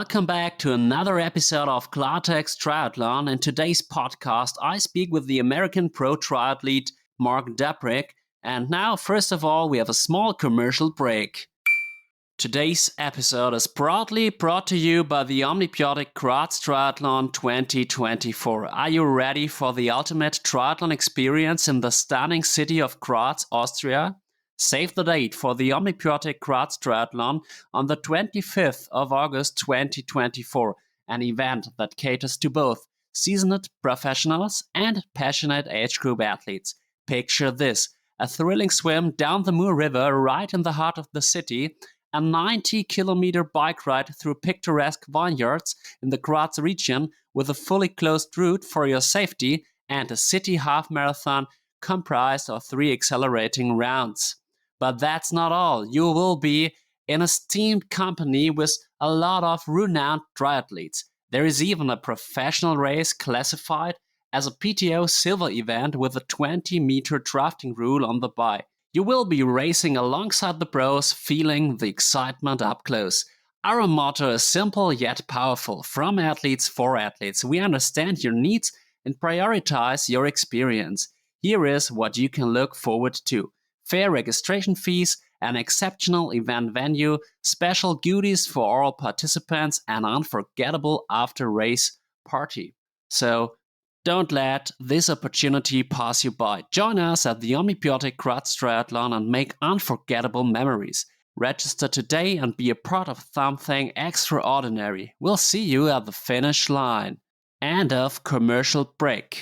welcome back to another episode of Klartext Triathlon. In today's podcast, I speak with the American pro triathlete Marc Dubrick. And now, first of all, we have a small commercial break. Today's episode is proudly brought to you by the OMNi-BiOTiC Klartext Triathlon 2024. Are you ready for the ultimate triathlon experience in the stunning city of Graz, Austria? Save the date for the OMNi-BiOTiC Klartext Triathlon on the 25th of August 2024, an event that caters to both seasoned professionals and passionate age group athletes. Picture this, a thrilling swim down the Mur River right in the heart of the city, a 90-kilometer bike ride through picturesque vineyards in the Graz region with a fully closed route for your safety, and a city half marathon comprised of 3 accelerating rounds. But that's not all. You will be in a esteemed company with a lot of renowned triathletes. There is even a professional race classified as a PTO silver event with a 20-meter drafting rule on the bike. You will be racing alongside the pros, feeling the excitement up close. Our motto is simple yet powerful. From athletes for athletes, we understand your needs and prioritize your experience. Here is what you can look forward to. Fair registration fees, an exceptional event venue, special goodies for all participants, and unforgettable after-race party. So don't let this opportunity pass you by. Join us at the OMNi-BiOTiC Klartext Triathlon and make unforgettable memories. Register today and be a part of something extraordinary. We'll see you at the finish line. End of commercial break.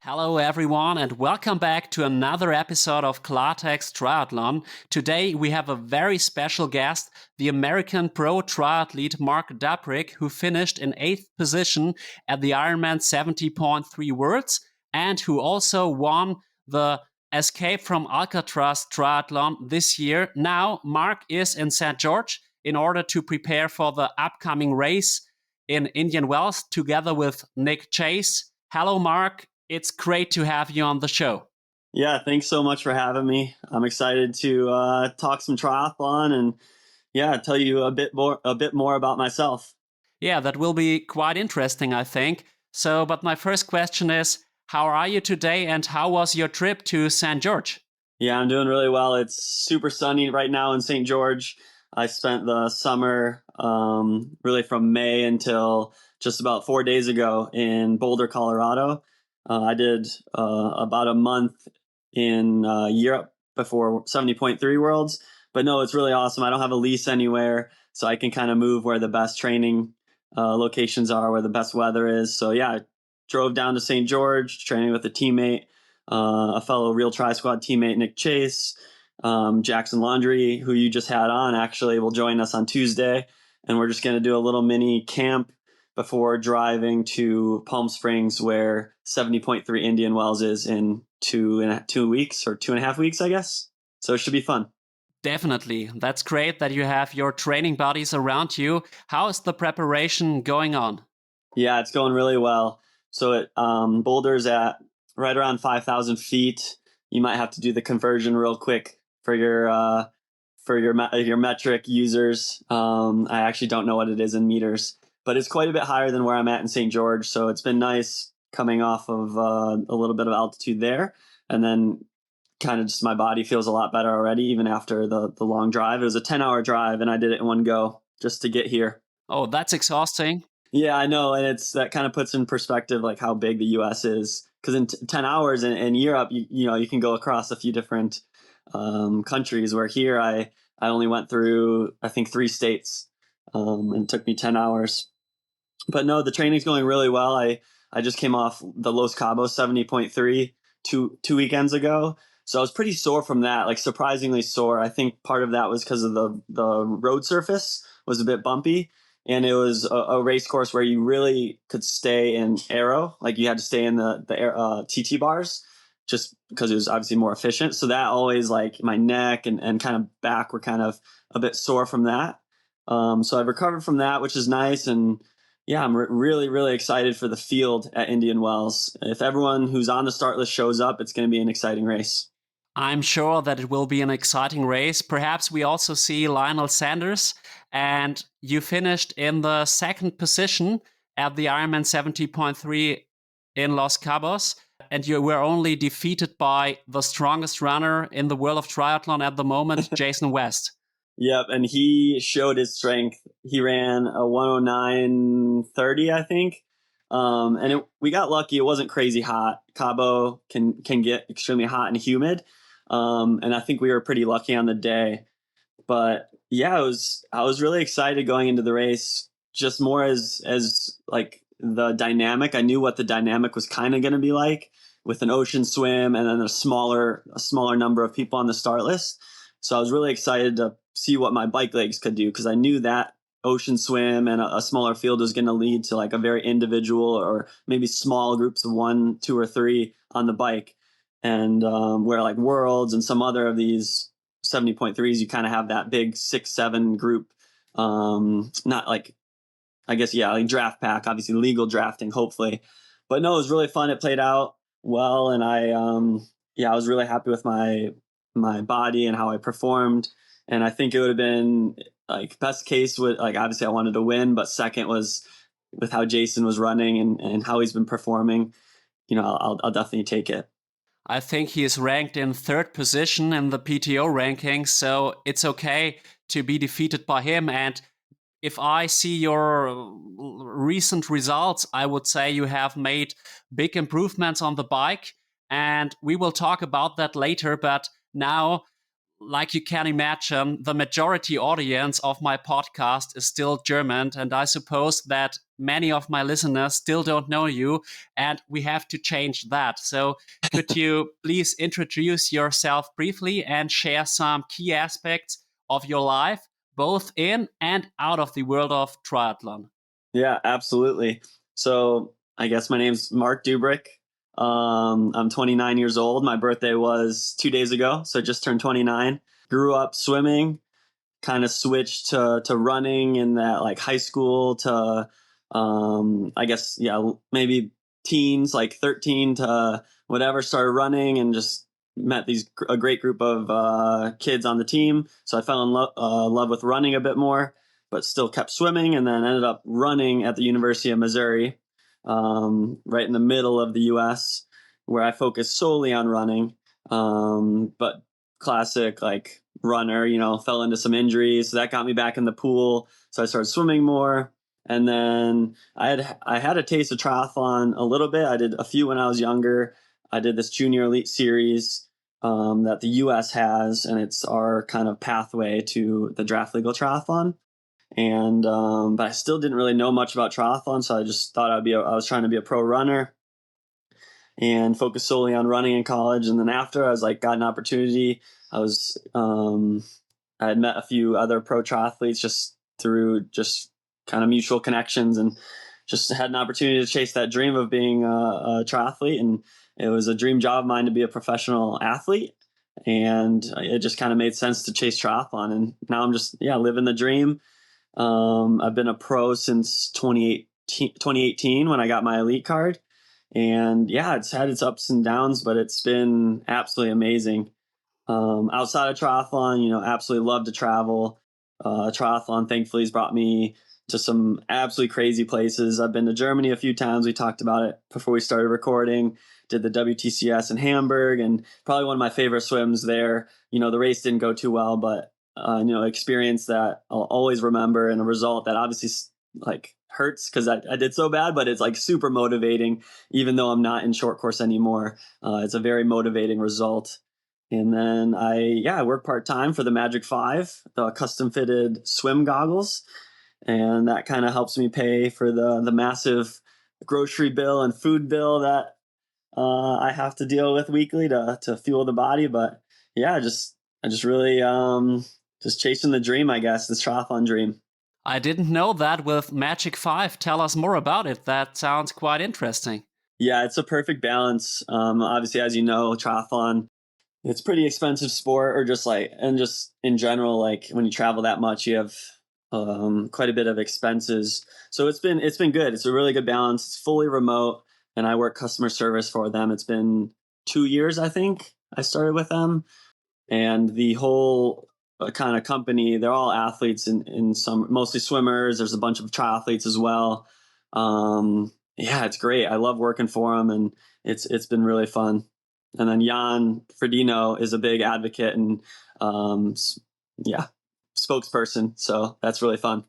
Hello everyone and welcome back to another episode of Klartext Triathlon. Today we have a very special guest, the American pro triathlete Marc Dubrick, who finished in 8th position at the Ironman 70.3 Worlds and who also won the Escape from Alcatraz Triathlon this year. Now Marc is in St. George in order to prepare for the upcoming race in Indian Wells together with Nick Chase. Hello Marc. It's great to have you on the show. Yeah, thanks so much for having me. I'm excited to talk some triathlon and tell you a bit more about myself. Yeah, that will be quite interesting, I think. But my first question is, how are you today and how was your trip to St. George? Yeah, I'm doing really well. It's super sunny right now in St. George. I spent the summer really from May until just about 4 days ago in Boulder, Colorado. I did about a month in Europe before 70.3 Worlds. But no, it's really awesome. I don't have a lease anywhere, so I can kind of move where the best training locations are, where the best weather is. So yeah, I drove down to St. George, training with a teammate, a fellow Real Triathlon Squad teammate, Nick Chase. Jackson Laundry, who you just had on, actually will join us on Tuesday. And we're just going to do a little mini camp before driving to Palm Springs, where 70.3 Indian Wells is in 2 weeks or 2.5 weeks, I guess. So it should be fun. Definitely. That's great that you have your training buddies around you. How is the preparation going on? Yeah, it's going really well. So Boulder's at right around 5,000 feet. You might have to do the conversion real quick for your metric users. I actually don't know what it is in meters. But it's quite a bit higher than where I'm at in St. George. So it's been nice coming off of a little bit of altitude there. And then kind of just my body feels a lot better already, even after the long drive. It was a 10-hour drive and I did it in one go just to get here. Oh, that's exhausting. Yeah, I know. And that kind of puts in perspective like how big the US is. Because in 10 hours in Europe, you can go across a few different countries, where here I only went through, I think, 3 states. And it took me 10 hours. But no, the training's going really well. I just came off the Los Cabos 70.3 two weekends ago. So I was pretty sore from that, like surprisingly sore. I think part of that was because of the road surface was a bit bumpy. And it was a race course where you really could stay in aero. Like you had to stay in the TT bars just because it was obviously more efficient. So that always, like, my neck and kind of back were kind of a bit sore from that. So I've recovered from that, which is nice. And yeah, I'm really, really excited for the field at Indian Wells. If everyone who's on the start list shows up, it's going to be an exciting race. I'm sure that it will be an exciting race. Perhaps we also see Lionel Sanders and you finished in the second position at the Ironman 70.3 in Los Cabos, and you were only defeated by the strongest runner in the world of triathlon at the moment, Jason West. Yep, and he showed his strength. He ran a 109.30, I think. We got lucky. It wasn't crazy hot. Cabo can get extremely hot and humid. And I think we were pretty lucky on the day. But yeah, I was really excited going into the race, just more as like the dynamic. I knew what the dynamic was kind of going to be like, with an ocean swim and then a smaller number of people on the start list. So I was really excited to see what my bike legs could do, because I knew that ocean swim and a smaller field was going to lead to like a very individual or maybe small groups of 1, 2, or 3 on the bike. And where like Worlds and some other of these 70.3s, you kind of have that big 6, 7 group. Not like, I guess, yeah, like draft pack, obviously legal drafting, hopefully. But no, it was really fun. It played out well. And I was really happy with my body and how I performed. And I think it would have been like best case with, like, obviously I wanted to win, but second was with how Jason was running and how he's been performing. I'll definitely take it. I think he is ranked in third position in the PTO rankings, so it's okay to be defeated by him. And if I see your recent results, I would say you have made big improvements on the bike, and we will talk about that later. But now, like you can imagine, the majority audience of my podcast is still German, and I suppose that many of my listeners still don't know you, and we have to change that. So could you please introduce yourself briefly and share some key aspects of your life, both in and out of the world of triathlon? Yeah, absolutely. So I guess my name's Marc Dubrick. I'm 29 years old. My birthday was 2 days ago, so just turned 29. Grew up swimming, kind of switched to running in that like high school to, I guess, yeah, maybe teens, like 13 to whatever, started running and just met a great group of kids on the team. So I fell in love with running a bit more, but still kept swimming, and then ended up running at the University of Missouri, right in the middle of the U.S., where I focused solely on running. But classic like runner, fell into some injuries. So that got me back in the pool. So I started swimming more. And then I had a taste of triathlon a little bit. I did a few when I was younger. I did this junior elite series that the U.S. has, and it's our kind of pathway to the draft legal triathlon. And but I still didn't really know much about triathlon, so I just thought I was trying to be a pro runner and focus solely on running in college. And then after I was like, got an opportunity. I had met a few other pro triathletes just through just kind of mutual connections, and just had an opportunity to chase that dream of being a triathlete. And it was a dream job of mine to be a professional athlete. And it just kind of made sense to chase triathlon. And now I'm just, living the dream. I've been a pro since 2018 when I got my elite card. And yeah, it's had its ups and downs, but it's been absolutely amazing. Outside of triathlon, absolutely love to travel. Triathlon thankfully has brought me to some absolutely crazy places. I've been to Germany a few times. We talked about it before we started recording. Did the WTCS in Hamburg, and probably one of my favorite swims there. The race didn't go too well, but experience that I'll always remember, and a result that obviously like hurts because I did so bad, but it's like super motivating, even though I'm not in short course anymore. It's a very motivating result. And then I work part-time for the Magic 5, the custom fitted swim goggles. And that kind of helps me pay for the massive grocery bill and food bill that I have to deal with weekly to fuel the body. But yeah, I just really just chasing the dream, I guess, this triathlon dream. I didn't know that with Magic 5. Tell us more about it. That sounds quite interesting. Yeah, it's a perfect balance. Obviously, as you know, triathlon, it's pretty expensive sport, or just in general, like when you travel that much, you have quite a bit of expenses. So it's been good. It's a really good balance. It's fully remote, and I work customer service for them. It's been 2 years, I think, I started with them. And the whole kind of company. They're all athletes in some, mostly swimmers. There's a bunch of triathletes as well. Yeah, it's great. I love working for them, and it's been really fun. And then Jan Frodeno is a big advocate and yeah, spokesperson. So that's really fun.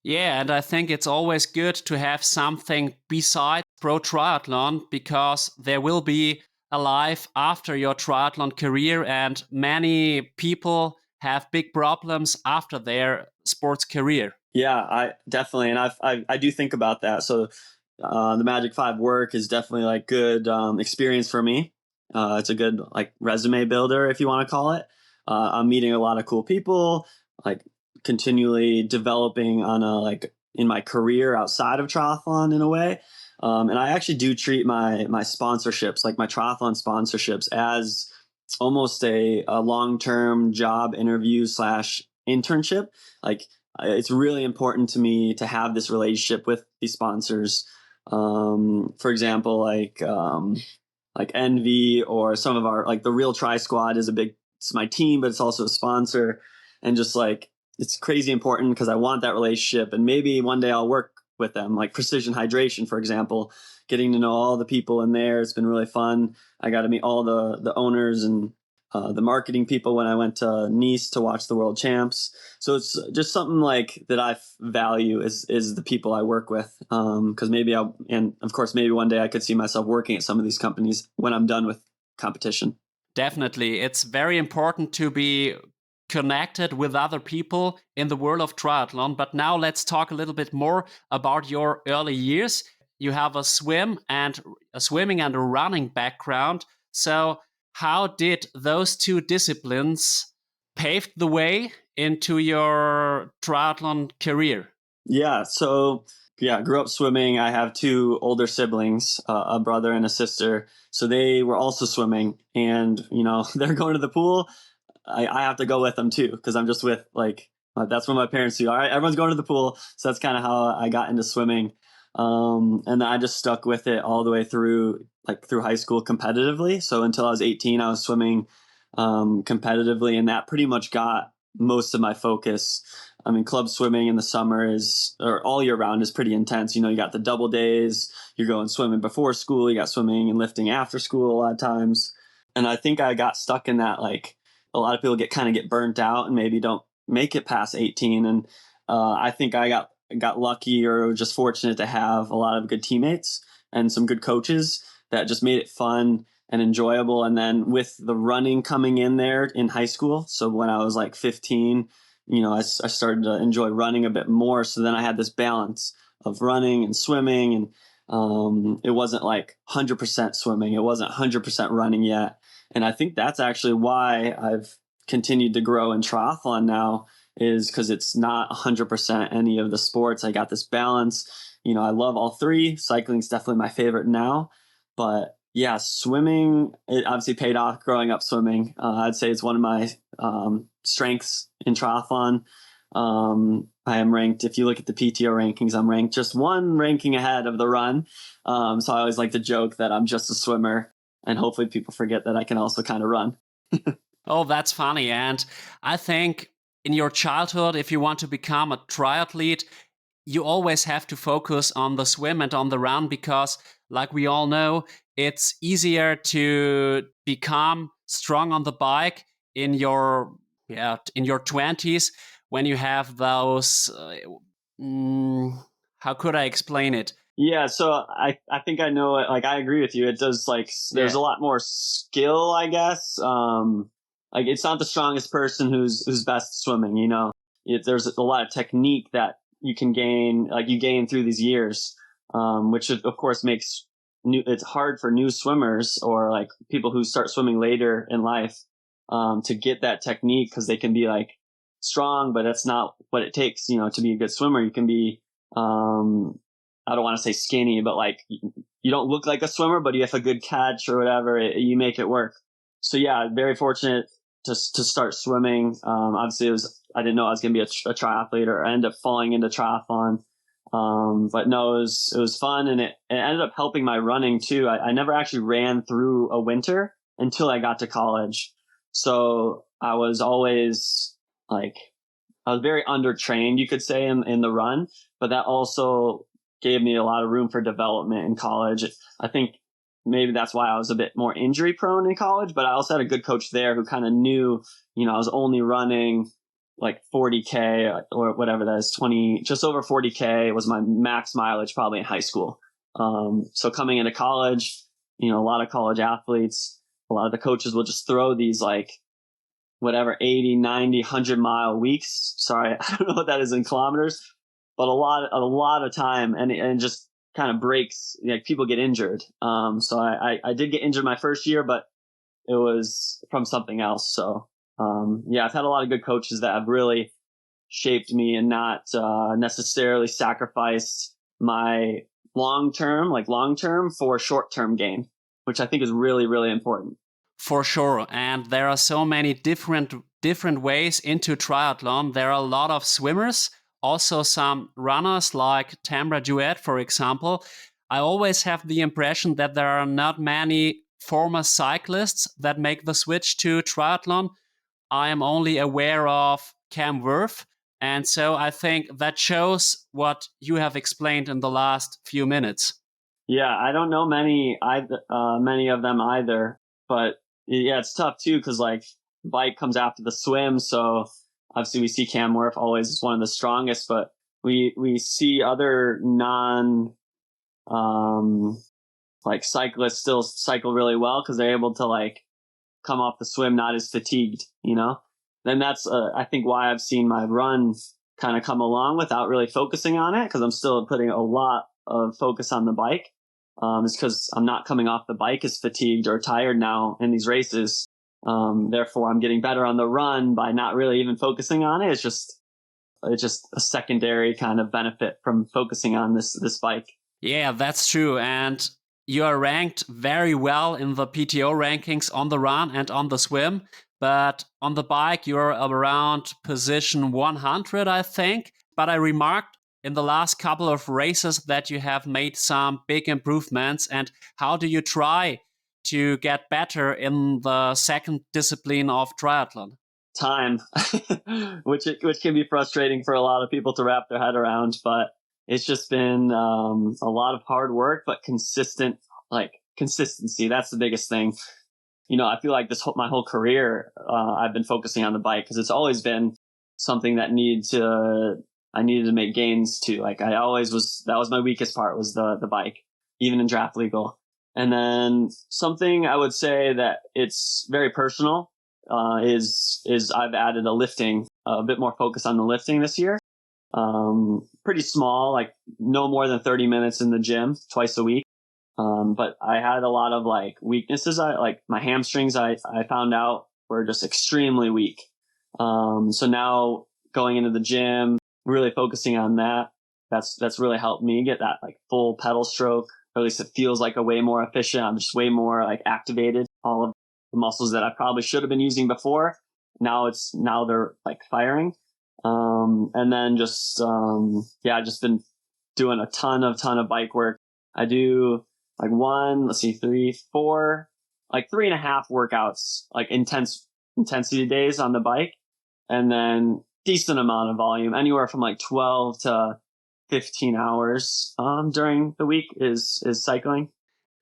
Yeah, and I think it's always good to have something besides pro triathlon, because there will be a life after your triathlon career, and many people have big problems after their sports career. Yeah, I definitely, and I do think about that. So the Magic 5 work is definitely like good experience for me. It's a good like resume builder, if you want to call it. I'm meeting a lot of cool people, like continually developing on a like in my career outside of triathlon in a way. And I actually do treat my sponsorships, like my triathlon sponsorships, as almost a long-term job interview slash internship. Like it's really important to me to have this relationship with these sponsors. For example, like Envy, or some of our, like the Real Tri Squad is it's my team, but it's also a sponsor. And just like, it's crazy important because I want that relationship. And maybe one day I'll work with them, like Precision Hydration, for example, getting to know all the people in there. It's been really fun. I got to meet all the owners and the marketing people when I went to Nice to watch the world champs. So it's just something like that I value is the people I work with. Because and of course, maybe one day I could see myself working at some of these companies when I'm done with competition. Definitely. It's very important to be connected with other people in the world of triathlon. But now let's talk a little bit more about your early years. You have a swimming and a running background. So how did those two disciplines pave the way into your triathlon career? Yeah. So yeah, I grew up swimming. I have two older siblings, a brother and a sister. So they were also swimming, and they're going to the pool. I have to go with them too, because I'm just with that's what my parents do. All right, everyone's going to the pool. So that's kind of how I got into swimming. And I just stuck with it all the way through high school competitively. So until I was 18, I was swimming competitively, and that pretty much got most of my focus. I mean, club swimming in the summer or all year round, is pretty intense. You got the double days, you're going swimming before school, you got swimming and lifting after school a lot of times. And I think I got stuck in that, like a lot of people get burnt out and maybe don't make it past 18. And I think I got lucky, or just fortunate to have a lot of good teammates and some good coaches that just made it fun and enjoyable. And then with the running coming in there in high school, so when I was like 15, I started to enjoy running a bit more. So then I had this balance of running and swimming, and it wasn't like 100% swimming, it wasn't 100% running yet. And I think that's actually why I've continued to grow in triathlon now, is because it's not 100% any of the sports. I got this balance. I love all three. Cycling's definitely my favorite now, but yeah, swimming, it obviously paid off growing up swimming. I'd say it's one of my strengths in triathlon. I am ranked, if you look at the PTO rankings, I'm ranked just one ranking ahead of the run. So I always like to joke that I'm just a swimmer, and hopefully people forget that I can also kind of run. Oh, that's funny. And I think in your childhood, if you want to become a triathlete, you always have to focus on the swim and on the run, because like we all know, it's easier to become strong on the bike in your 20s, when you have those how could I explain it? Yeah, so I think I know it. Like, I agree with you. It does, like, there's Yeah. a lot more skill, I guess. Like, it's not the strongest person who's best swimming. There's a lot of technique that you can gain, like you gain through these years, which of course makes it's hard for new swimmers, or like people who start swimming later in life, to get that technique, because they can be like strong, but that's not what it takes, to be a good swimmer. You can be, I don't want to say skinny, but like you don't look like a swimmer, but you have a good catch or whatever, you make it work. So yeah, very fortunate to start swimming. Obviously I didn't know I was going to be a triathlete, or I ended up falling into triathlon. But no, it was fun, and it ended up helping my running too. I never actually ran through a winter until I got to college. So I was always like, I was very undertrained, you could say, in the run, but that also gave me a lot of room for development in college. I think maybe that's why I was a bit more injury prone in college, but I also had a good coach there who kind of knew, I was only running like 40K or whatever that is, just over 40K was my max mileage probably in high school. So coming into college, a lot of college athletes, a lot of the coaches will just throw these like whatever 80, 90, 100-mile weeks. Sorry, I don't know what that is in kilometers, but a lot of time, and just kind of breaks. Like people get injured. So I did get injured my first year, but it was from something else. So I've had a lot of good coaches that have really shaped me and not necessarily sacrificed my long term for short term gain, which I think is really, really important. For sure. And there are so many different ways into triathlon. There are a lot of swimmers, also some runners like Tamra Duet, for example. I always have the impression that there are not many former cyclists that make the switch to triathlon. I am only aware of Cam Wurf. And so I think that shows what you have explained in the last few minutes. Yeah, I don't know many of them either, but yeah, it's tough too because like bike comes after the swim, so obviously we see Cam Wurf always as one of the strongest, but we see other non like cyclists still cycle really well because they're able to like come off the swim not as fatigued, Then that's I think why I've seen my run kind of come along without really focusing on it, because I'm still putting a lot of focus on the bike. Is because I'm not coming off the bike as fatigued or tired now in these races. Therefore, I'm getting better on the run by not really even focusing on it. It's just a secondary kind of benefit from focusing on this bike. Yeah, that's true. And you are ranked very well in the PTO rankings on the run and on the swim. But on the bike, you're around position 100, I think. But I remarked in the last couple of races that you have made some big improvements. And how do you try to get better in the second discipline of triathlon? Time, which can be frustrating for a lot of people to wrap their head around, but it's just been a lot of hard work, but consistency. That's the biggest thing. I feel like my whole career, I've been focusing on the bike because it's always been something that I needed to make gains to. Like that was my weakest part, was the bike, even in draft legal. And then something I would say that it's very personal is I've added a bit more focus on the lifting this year. Pretty small, like no more than 30 minutes in the gym twice a week. But I had a lot of like weaknesses. Like my hamstrings, I found out were just extremely weak. So now going into the gym, really focusing on that's really helped me get that like full pedal stroke, or at least it feels like a way more efficient. I'm just way more like activated. All of the muscles that I probably should have been using before, now they're like firing. And then just just been doing a ton of bike work. I do like 3.5 workouts, like intensity days on the bike, and then decent amount of volume, anywhere from like 12 to 15 hours during the week is cycling.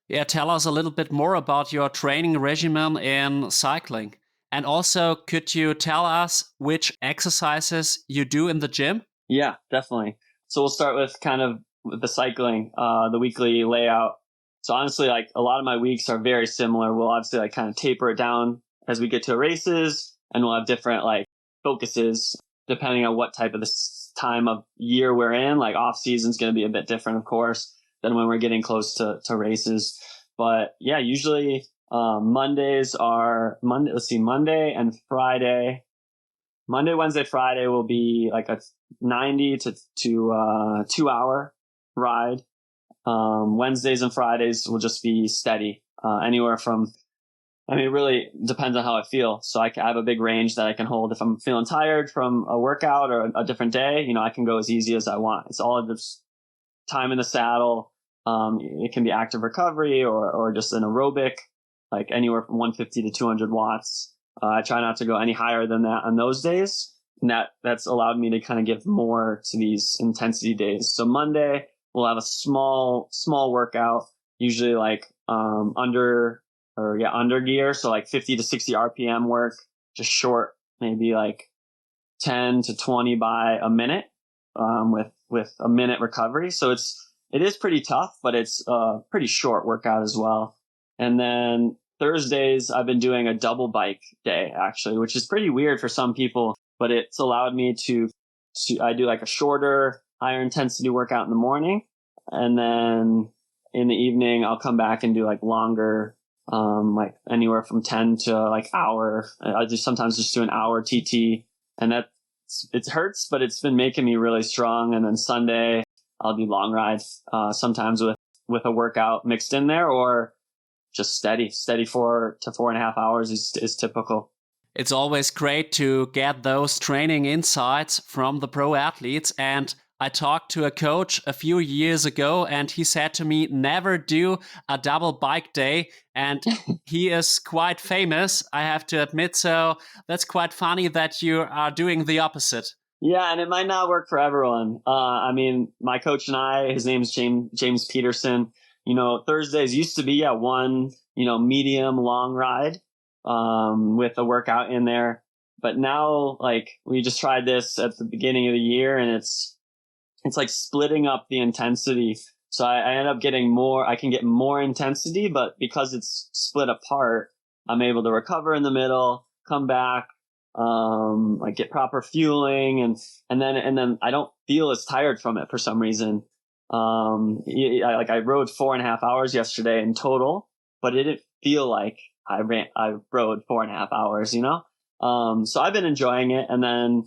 Yeah, tell us a little bit more about your training regimen in cycling. And also, could you tell us which exercises you do in the gym? Yeah, definitely. So we'll start with kind of the cycling, the weekly layout. So honestly, like a lot of my weeks are very similar. We'll obviously like kind of taper it down as we get to races, and we'll have different like focuses depending on what type of this time of year we're in. Like off season is going to be a bit different, of course, than when we're getting close to races. But yeah, usually Mondays are Monday and Friday. Monday, Wednesday, Friday will be like a 90 to 2 hour ride. Wednesdays and Fridays will just be steady, anywhere from, it really depends on how I feel. So I have a big range that I can hold. If I'm feeling tired from a workout or a different day, I can go as easy as I want. It's all just time in the saddle. It can be active recovery or just an aerobic, like anywhere from 150 to 200 watts. I try not to go any higher than that on those days. And that's allowed me to kind of give more to these intensity days. So Monday we'll have a small workout, usually like under gear, so like 50 to 60 RPM work, just short, maybe like 10 to 20 by a minute, with a minute recovery. So it is pretty tough, but it's a pretty short workout as well. And then Thursdays, I've been doing a double bike day, actually, which is pretty weird for some people, but it's allowed me I do like a shorter, higher intensity workout in the morning. And then in the evening, I'll come back and do like longer, like anywhere from 10 to like hour. I just sometimes just do an hour TT, and it hurts, but it's been making me really strong. And then Sunday, I'll do long rides, sometimes with a workout mixed in there, or just steady 4 to 4.5 hours is typical. It's always great to get those training insights from the pro athletes. And I talked to a coach a few years ago, and he said to me, never do a double bike day. And he is quite famous, I have to admit. So that's quite funny that you are doing the opposite. Yeah, and it might not work for everyone. I mean, my coach and I, his name's James Peterson. Thursdays used to be one, medium long ride, with a workout in there. But now, like, we just tried this at the beginning of the year, and it's like splitting up the intensity. So I end up getting I can get more intensity, but because it's split apart, I'm able to recover in the middle, come back, like get proper fueling, and then I don't feel as tired from it for some reason. I rode 4.5 hours yesterday in total, but it didn't feel like I rode 4.5 hours, so I've been enjoying it. And then,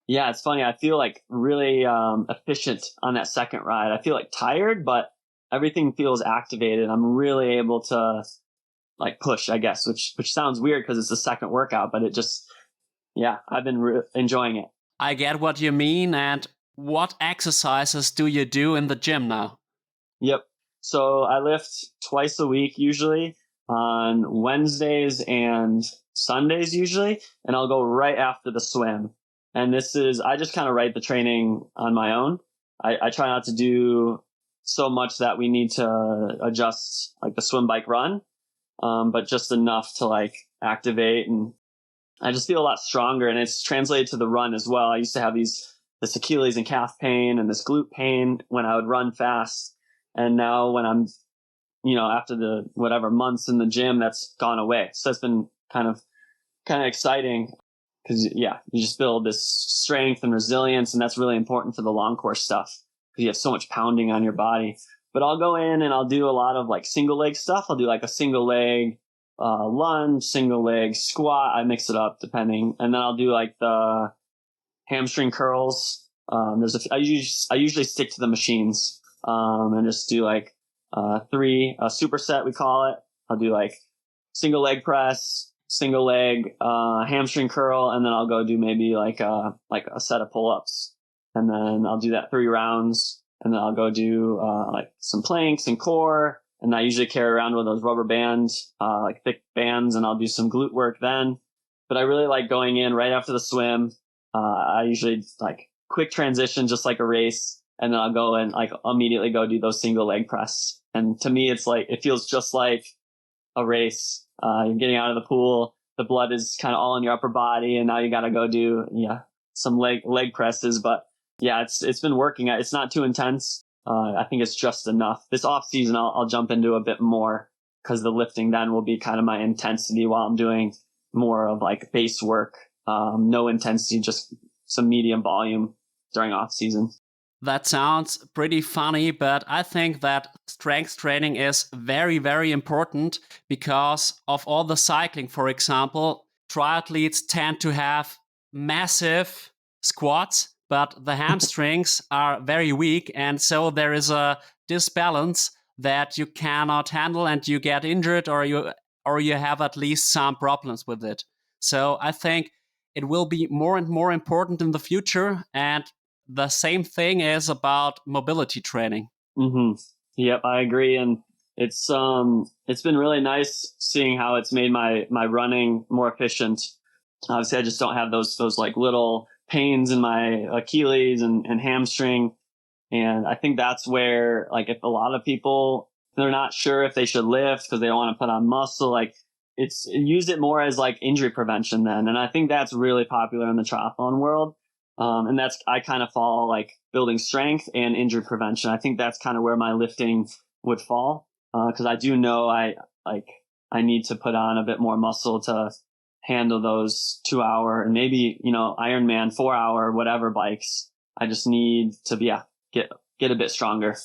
yeah, it's funny. I feel like really, efficient on that second ride. I feel like tired, but everything feels activated. I'm really able to like push, I guess, which sounds weird because it's the second workout, but I've been enjoying it. I get what you mean. And what exercises do you do in the gym now? Yep. So I lift twice a week, usually on Wednesdays and Sundays usually, and I'll go right after the swim. And I just kind of write the training on my own. I try not to do so much that we need to adjust like the swim, bike, run, but just enough to like activate, and I just feel a lot stronger, and it's translated to the run as well. I used to have this Achilles and calf pain and this glute pain when I would run fast. And now when I'm, after the whatever months in the gym, that's gone away. So it's been kind of exciting because, you just build this strength and resilience. And that's really important for the long course stuff because you have so much pounding on your body. But I'll go in and I'll do a lot of like single leg stuff. I'll do like a single leg lunge, single leg squat. I mix it up depending. And then I'll do like the hamstring curls. I usually stick to the machines, and just do like 3 superset, we call it. I'll do like single leg press, single leg hamstring curl, and then I'll go do maybe like a set of pull-ups, and then I'll do that 3 rounds, and then I'll go do like some planks and core, and I usually carry around one of those rubber bands, like thick bands, and I'll do some glute work then. But I really like going in right after the swim. I usually like quick transition, just like a race, and then I'll go and like immediately go do those single leg press. And to me, it feels just like a race. You're getting out of the pool, the blood is kind of all in your upper body, and now you got to go do some leg presses. But yeah, it's been working. It's not too intense. I think it's just enough. This off season, I'll jump into a bit more because the lifting then will be kind of my intensity while I'm doing more of like base work. No intensity, just some medium volume during off season. That sounds pretty funny, but I think that strength training is very, very important because of all the cycling. For example, triathletes tend to have massive squats, but the hamstrings are very weak. And so there is a disbalance that you cannot handle and you get injured, or you have at least some problems with it. So I think it will be more and more important in the future. And the same thing is about mobility training. Mm-hmm. Yep, I agree. And it's been really nice seeing how it's made my running more efficient. Obviously, I just don't have those like little pains in my Achilles and hamstring. And I think that's where, like, if a lot of people, they're not sure if they should lift because they don't want to put on muscle, like, use it more as like injury prevention then. And I think that's really popular in the triathlon world. And I kind of fall like building strength and injury prevention. I think that's kind of where my lifting would fall. Cause I do know I need to put on a bit more muscle to handle those 2-hour and maybe, Ironman 4-hour, whatever bikes. I just need to get a bit stronger.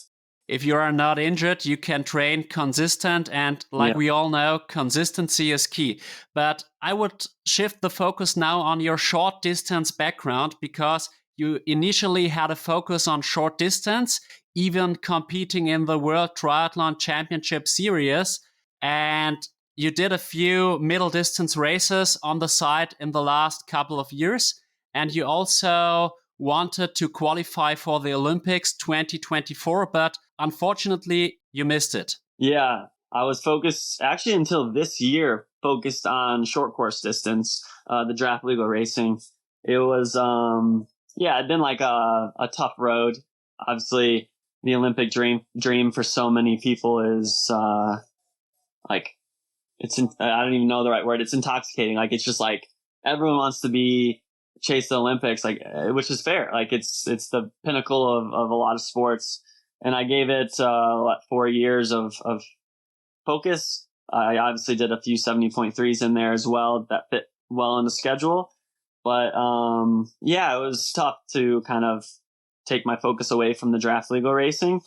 If you are not injured, you can train consistent, and like we all know, consistency is key. But I would shift the focus now on your short distance background, because you initially had a focus on short distance, even competing in the World Triathlon Championship Series, and you did a few middle distance races on the side in the last couple of years, and you also wanted to qualify for the Olympics 2024, but unfortunately you missed it. Yeah, I was focused actually until this year, focused on short course distance, the draft legal racing. It was, it'd been like a tough road. Obviously the Olympic dream for so many people is, I don't even know the right word. It's intoxicating. Like, it's just like everyone wants to chase the Olympics, like, which is fair. Like, it's the pinnacle of a lot of sports. And I gave it 4 years of focus. I obviously did a few 70.3s in there as well that fit well in the schedule. But it was tough to kind of take my focus away from the draft legal racing.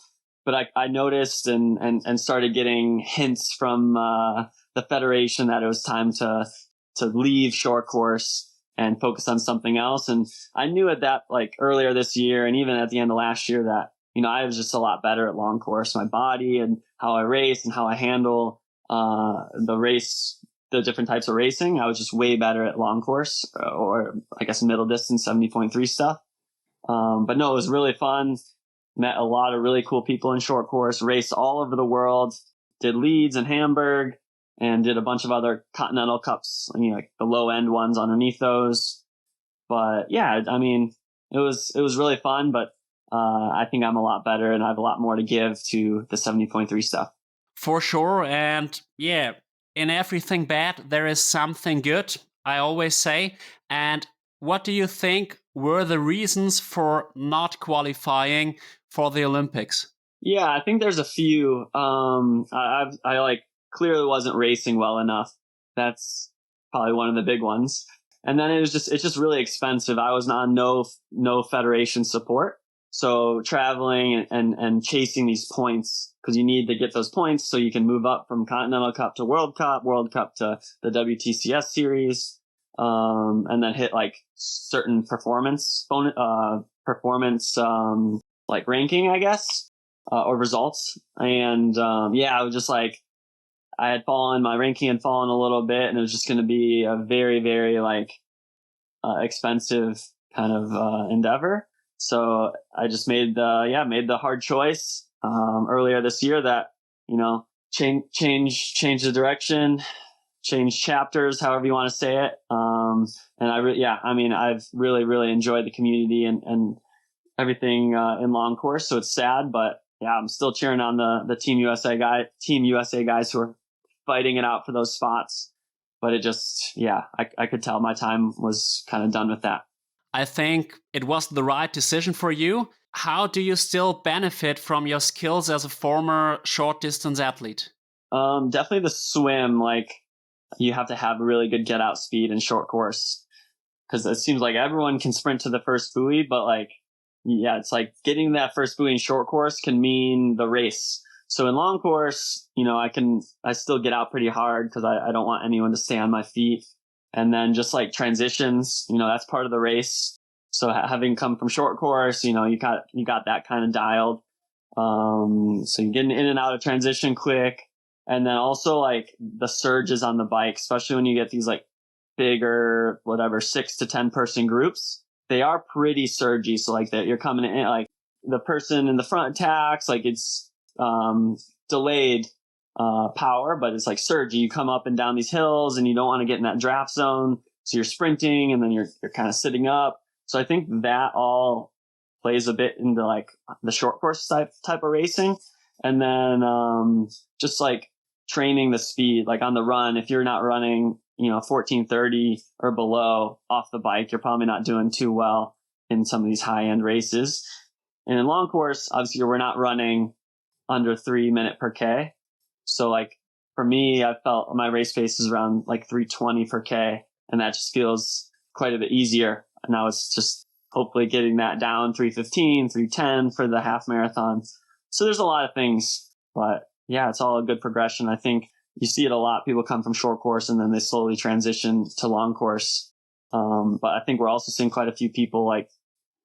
But I noticed and started getting hints from the federation that it was time to leave short course and focus on something else. And I knew at that, like, earlier this year and even at the end of last year, that, I was just a lot better at long course. My body and how I race and how I handle the different types of racing, I was just way better at long course, or I guess middle distance 70.3 stuff. But no, it was really fun. Met a lot of really cool people in short course, raced all over the world, did Leeds and Hamburg, and did a bunch of other continental cups, like the low end ones underneath those. But yeah, I mean, it was really fun, but I think I'm a lot better and I have a lot more to give to the 70.3 stuff. For sure. And yeah, in everything bad, there is something good, I always say. And what do you think were the reasons for not qualifying for the Olympics? Yeah, I think there's a few. I like clearly wasn't racing well enough. That's probably one of the big ones. And then it's just really expensive. I was on no federation support. So traveling and chasing these points, because you need to get those points so you can move up from Continental Cup to World Cup to the WTCS series, and then hit like certain performance like ranking, I guess, or results. And I was just like, my ranking had fallen a little bit, and it was just going to be a very, very expensive kind of endeavor. So I just made the hard choice earlier this year that, change the direction, change chapters, however you want to say it. And I've really, really enjoyed the community and everything in long course. So it's sad, but yeah, I'm still cheering on the Team USA guys who are fighting it out for those spots. But it just, I could tell my time was kind of done with that. I think it was the right decision for you. How do you still benefit from your skills as a former short distance athlete? Definitely the swim. Like, you have to have really good get out speed in short course, because it seems like everyone can sprint to the first buoy, but it's like getting that first buoy in short course can mean the race. So in long course, I still get out pretty hard because I don't want anyone to stay on my feet. And then just like transitions, that's part of the race. So having come from short course, you got that kind of dialed. So you're getting in and out of transition quick. And then also like the surges on the bike, especially when you get these like bigger, 6 to 10 person groups, they are pretty surgy. So like that you're coming in, like the person in the front attacks, like it's delayed power, but it's like surgy. You come up and down these hills and you don't want to get in that draft zone. So you're sprinting and then you're kind of sitting up. So I think that all plays a bit into like the short course type of racing. And then just like training the speed, like on the run, if you're not running, 14:30 or below off the bike, you're probably not doing too well in some of these high end races. And in long course, obviously we're not running under 3 minute per K. So like for me, I felt my race pace is around like 3:20 per K, and that just feels quite a bit easier. And now it's just hopefully getting that down 3:15, 3:10 for the half marathon. So there's a lot of things, but yeah, it's all a good progression. I think you see it a lot. People come from short course and then they slowly transition to long course. But I think we're also seeing quite a few people like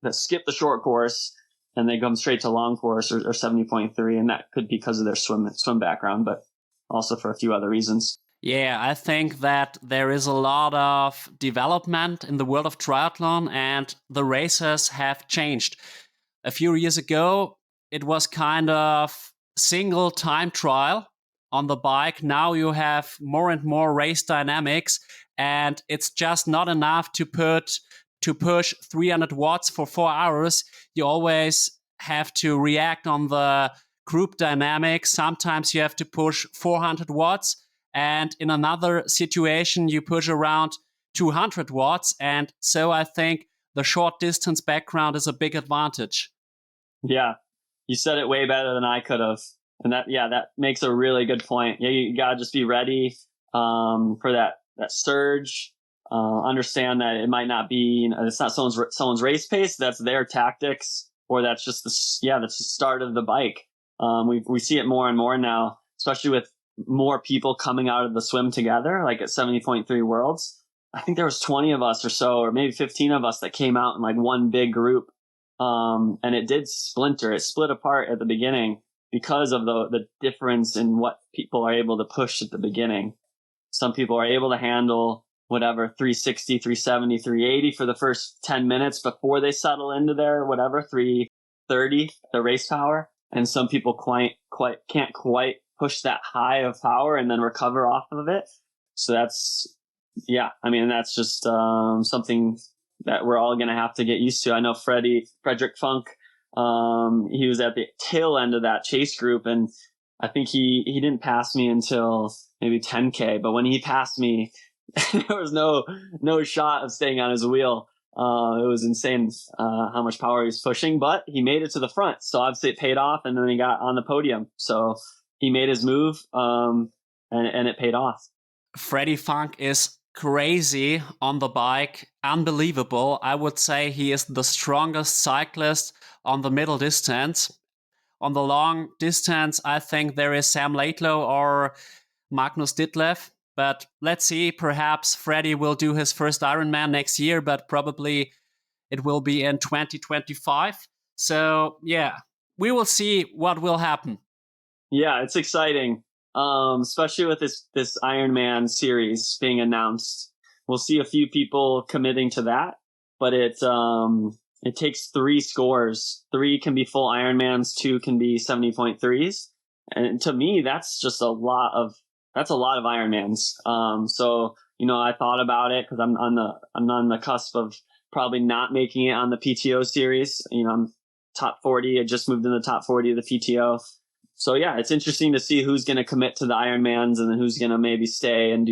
that skip the short course and they come straight to long course or 70.3. And that could be because of their swim background, but also for a few other reasons. Yeah, I think that there is a lot of development in the world of triathlon and the races have changed. A few years ago, it was kind of single time trial on the bike. Now you have more and more race dynamics, and it's just not enough to push 300 watts for 4 hours. You always have to react on the group dynamics. Sometimes you have to push 400 watts, and in another situation you push around 200 watts. And so I think the short distance background is a big advantage. Yeah, you said it way better than I could have. And that makes a really good point. Yeah, you gotta just be ready for that surge. Understand that it might not be, it's not someone's race pace. That's their tactics, or that's just that's the start of the bike. We see it more and more now, especially with more people coming out of the swim together, like at 70.3 Worlds. I think there was 20 of us or so, or maybe 15 of us that came out in like one big group. And it did splinter. It split apart at the beginning because of the difference in what people are able to push at the beginning. Some people are able to handle whatever 360, 370, 380 for the first 10 minutes before they settle into their whatever 330, the race power. And some people can't quite push that high of power and then recover off of it. So that's just something that we're all going to have to get used to. I know Frederick Funk, he was at the tail end of that chase group, and I think he didn't pass me until maybe 10K. But when he passed me, there was no shot of staying on his wheel. It was insane how much power he was pushing, but he made it to the front. So obviously it paid off, and then he got on the podium. So he made his move, and it paid off. Freddie Funk is crazy on the bike, unbelievable. I would say he is the strongest cyclist on the middle distance. On the long distance, I think there is Sam Laidlow or Magnus Ditlev. But let's see, perhaps Freddie will do his first Ironman next year, but probably it will be in 2025. So yeah, we will see what will happen. Yeah, it's exciting. Especially with this Ironman series being announced. We'll see a few people committing to that, but it takes 3 scores. 3 can be full Ironmans, 2 can be 70.3s. And to me, that's just a lot of Ironmans. So, I thought about it because I'm on the cusp of probably not making it on the PTO series. I'm top 40. I just moved in the top 40 of the PTO. So yeah, it's interesting to see who's going to commit to the Ironmans and then who's going to maybe stay and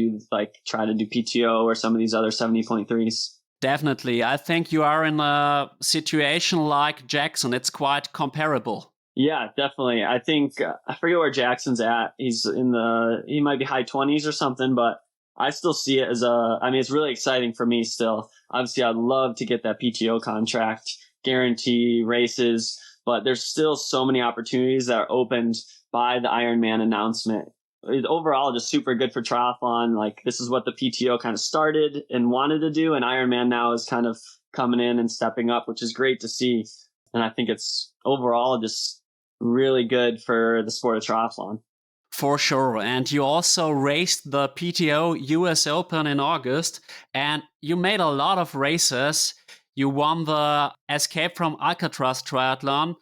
try to do PTO or some of these other 70.3s. Definitely. I think you are in a situation like Jackson. It's quite comparable. Yeah, definitely. I think, I forget where Jackson's at. He might be high 20s or something, but I still see it as it's really exciting for me still. Obviously, I'd love to get that PTO contract, guarantee races, but there's still so many opportunities that are opened by the Ironman announcement. It's overall just super good for triathlon. Like, this is what the PTO kind of started and wanted to do, and Ironman now is kind of coming in and stepping up, which is great to see. And I think it's overall just really good for the sport of triathlon. For sure. And you also raced the PTO US Open in August, and you made a lot of races. You won the Escape from Alcatraz Triathlon,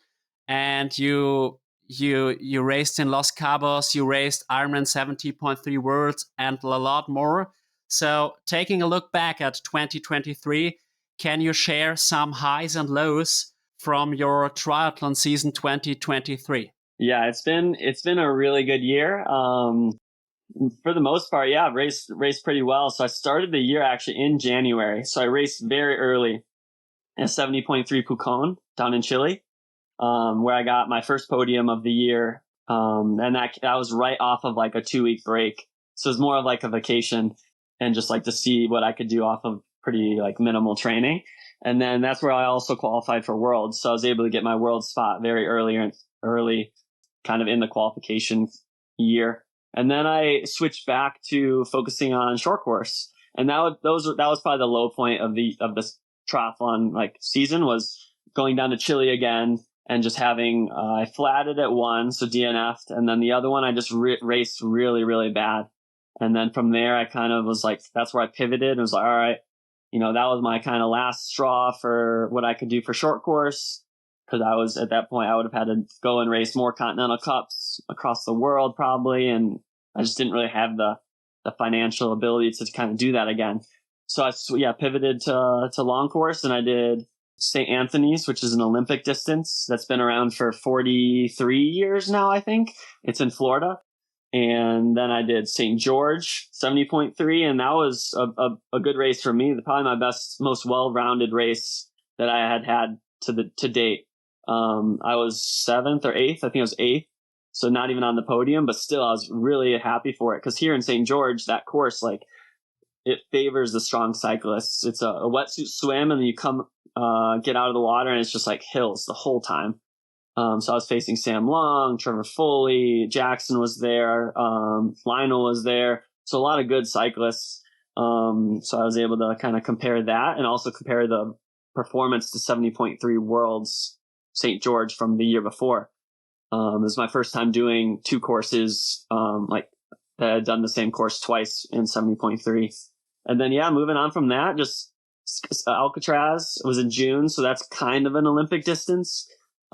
and you raced in Los Cabos, you raced Ironman 70.3 Worlds, and a lot more. So taking a look back at 2023, can you share some highs and lows from your triathlon season 2023? Yeah, it's been a really good year. For the most part, yeah, raced pretty well. So I started the year actually in January. So I raced very early at 70.3 Pucón down in Chile, where I got my first podium of the year. And that was right off of like a 2-week break. So it was more of like a vacation and just like to see what I could do off of pretty like minimal training. And then that's where I also qualified for Worlds. So I was able to get my World spot very early kind of in the qualification year. And then I switched back to focusing on short course. And that was probably the low point of this triathlon like season, was going down to Chile again and just having, I flatted at one, so DNF'd. And then the other one, I just raced really, really bad. And then from there, I kind of was like, that's where I pivoted and was like, all right, that was my kind of last straw for what I could do for short course. Because I was at that point, I would have had to go and race more Continental Cups across the world probably. And I just didn't really have the financial ability to kind of do that again. So I pivoted to long course, and I did St. Anthony's, which is an Olympic distance that's been around for 43 years now, I think. It's in Florida. And then I did St. George 70.3, and that was a good race for me. Probably my best, most well-rounded race that I had to date. I was 7th or 8th. I think I was 8th. So not even on the podium, but still I was really happy for it. Because here in St. George, that course, like, it favors the strong cyclists. It's a wetsuit swim, and then you come get out of the water, and it's just like hills the whole time. So I was facing Sam Long, Trevor Foley, Jackson was there, Lionel was there. So a lot of good cyclists. So I was able to kind of compare that and also compare the performance to 70.3 Worlds St. George from the year before. It was my first time doing 2 courses, like that I'd done the same course twice in 70.3. And then, moving on from that, just Alcatraz was in June. So that's kind of an Olympic distance.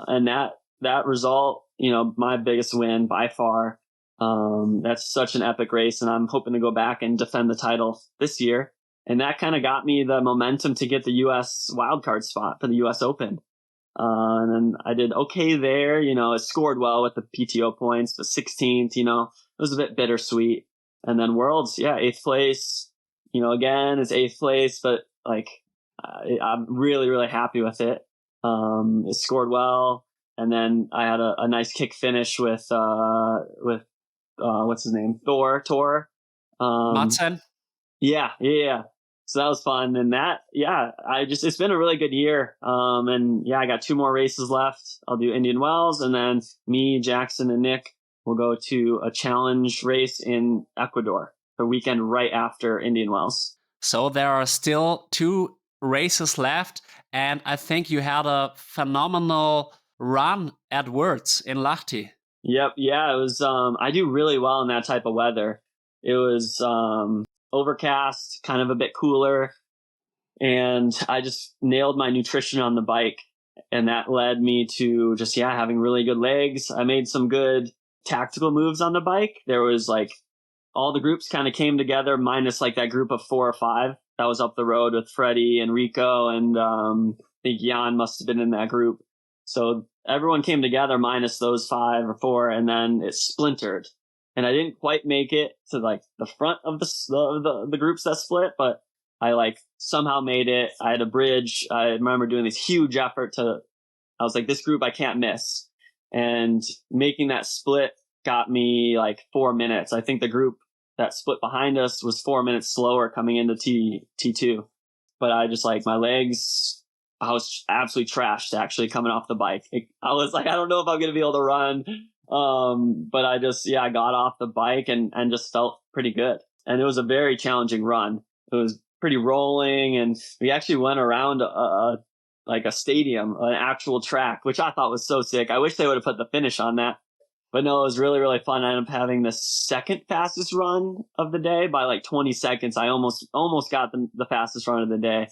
And that result, my biggest win by far. That's such an epic race, and I'm hoping to go back and defend the title this year. And that kind of got me the momentum to get the U.S. wildcard spot for the U.S. Open. And then I did okay there. It scored well with the PTO points, but 16th, it was a bit bittersweet. And then Worlds, 8th place. Again, it's 8th place, but like I'm really, really happy with it. It scored well, and then I had a nice kick finish with what's his name, Tor. Madsen. Yeah. So that was fun, and it's been a really good year. And I got 2 more races left. I'll do Indian Wells, and then me, Jackson, and Nick will go to a challenge race in Ecuador the weekend right after Indian Wells. So there are still 2 races left, and I think you had a phenomenal run at Worlds in Lahti. Yep. Yeah, it was, I do really well in that type of weather. It was, overcast, kind of a bit cooler. And I just nailed my nutrition on the bike. And that led me to just, having really good legs. I made some good tactical moves on the bike. There was like, all the groups kind of came together, minus like that group of 4 or 5 that was up the road with Freddie and Rico. And, I think Jan must have been in that group. So everyone came together minus those 5 or 4, and then it splintered. And I didn't quite make it to like the front of the groups that split, but I like somehow made it. I had a bridge. I remember doing this huge effort I was like, this group I can't miss. And making that split got me like 4 minutes. I think the group that split behind us was 4 minutes slower coming into T2. But I just like my legs, I was absolutely trashed actually coming off the bike. I was like, I don't know if I'm going to be able to run. But I just, I got off the bike and just felt pretty good. And it was a very challenging run. It was pretty rolling, and we actually went around like a stadium, an actual track, which I thought was so sick. I wish they would have put the finish on that. But no, it was really, really fun. I ended up having the second fastest run of the day by like 20 seconds. I almost got the fastest run of the day.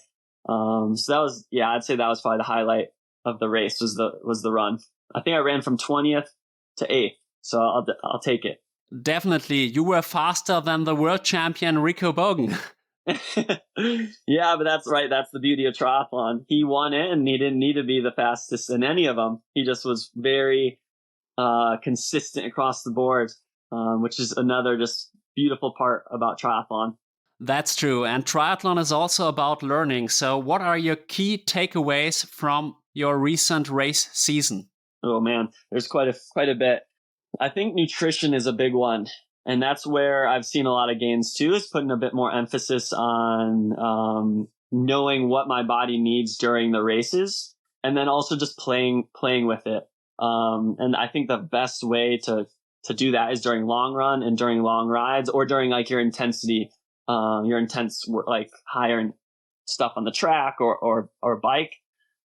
So that was, I'd say that was probably the highlight of the race was the run. I think I ran from 20th to 8th. So I'll take it. Definitely. You were faster than the world champion Rico Bogan. Yeah, but that's right. That's the beauty of triathlon. He won it, and he didn't need to be the fastest in any of them. He just was very consistent across the board, which is another just beautiful part about triathlon. That's true. And triathlon is also about learning. So, what are your key takeaways from your recent race season? Oh man, there's quite a bit. I think nutrition is a big one. And that's where I've seen a lot of gains too, is putting a bit more emphasis on knowing what my body needs during the races, and then also just playing with it. And I think the best way to do that is during long run and during long rides, or during like your intensity, your intense like higher stuff on the track or bike.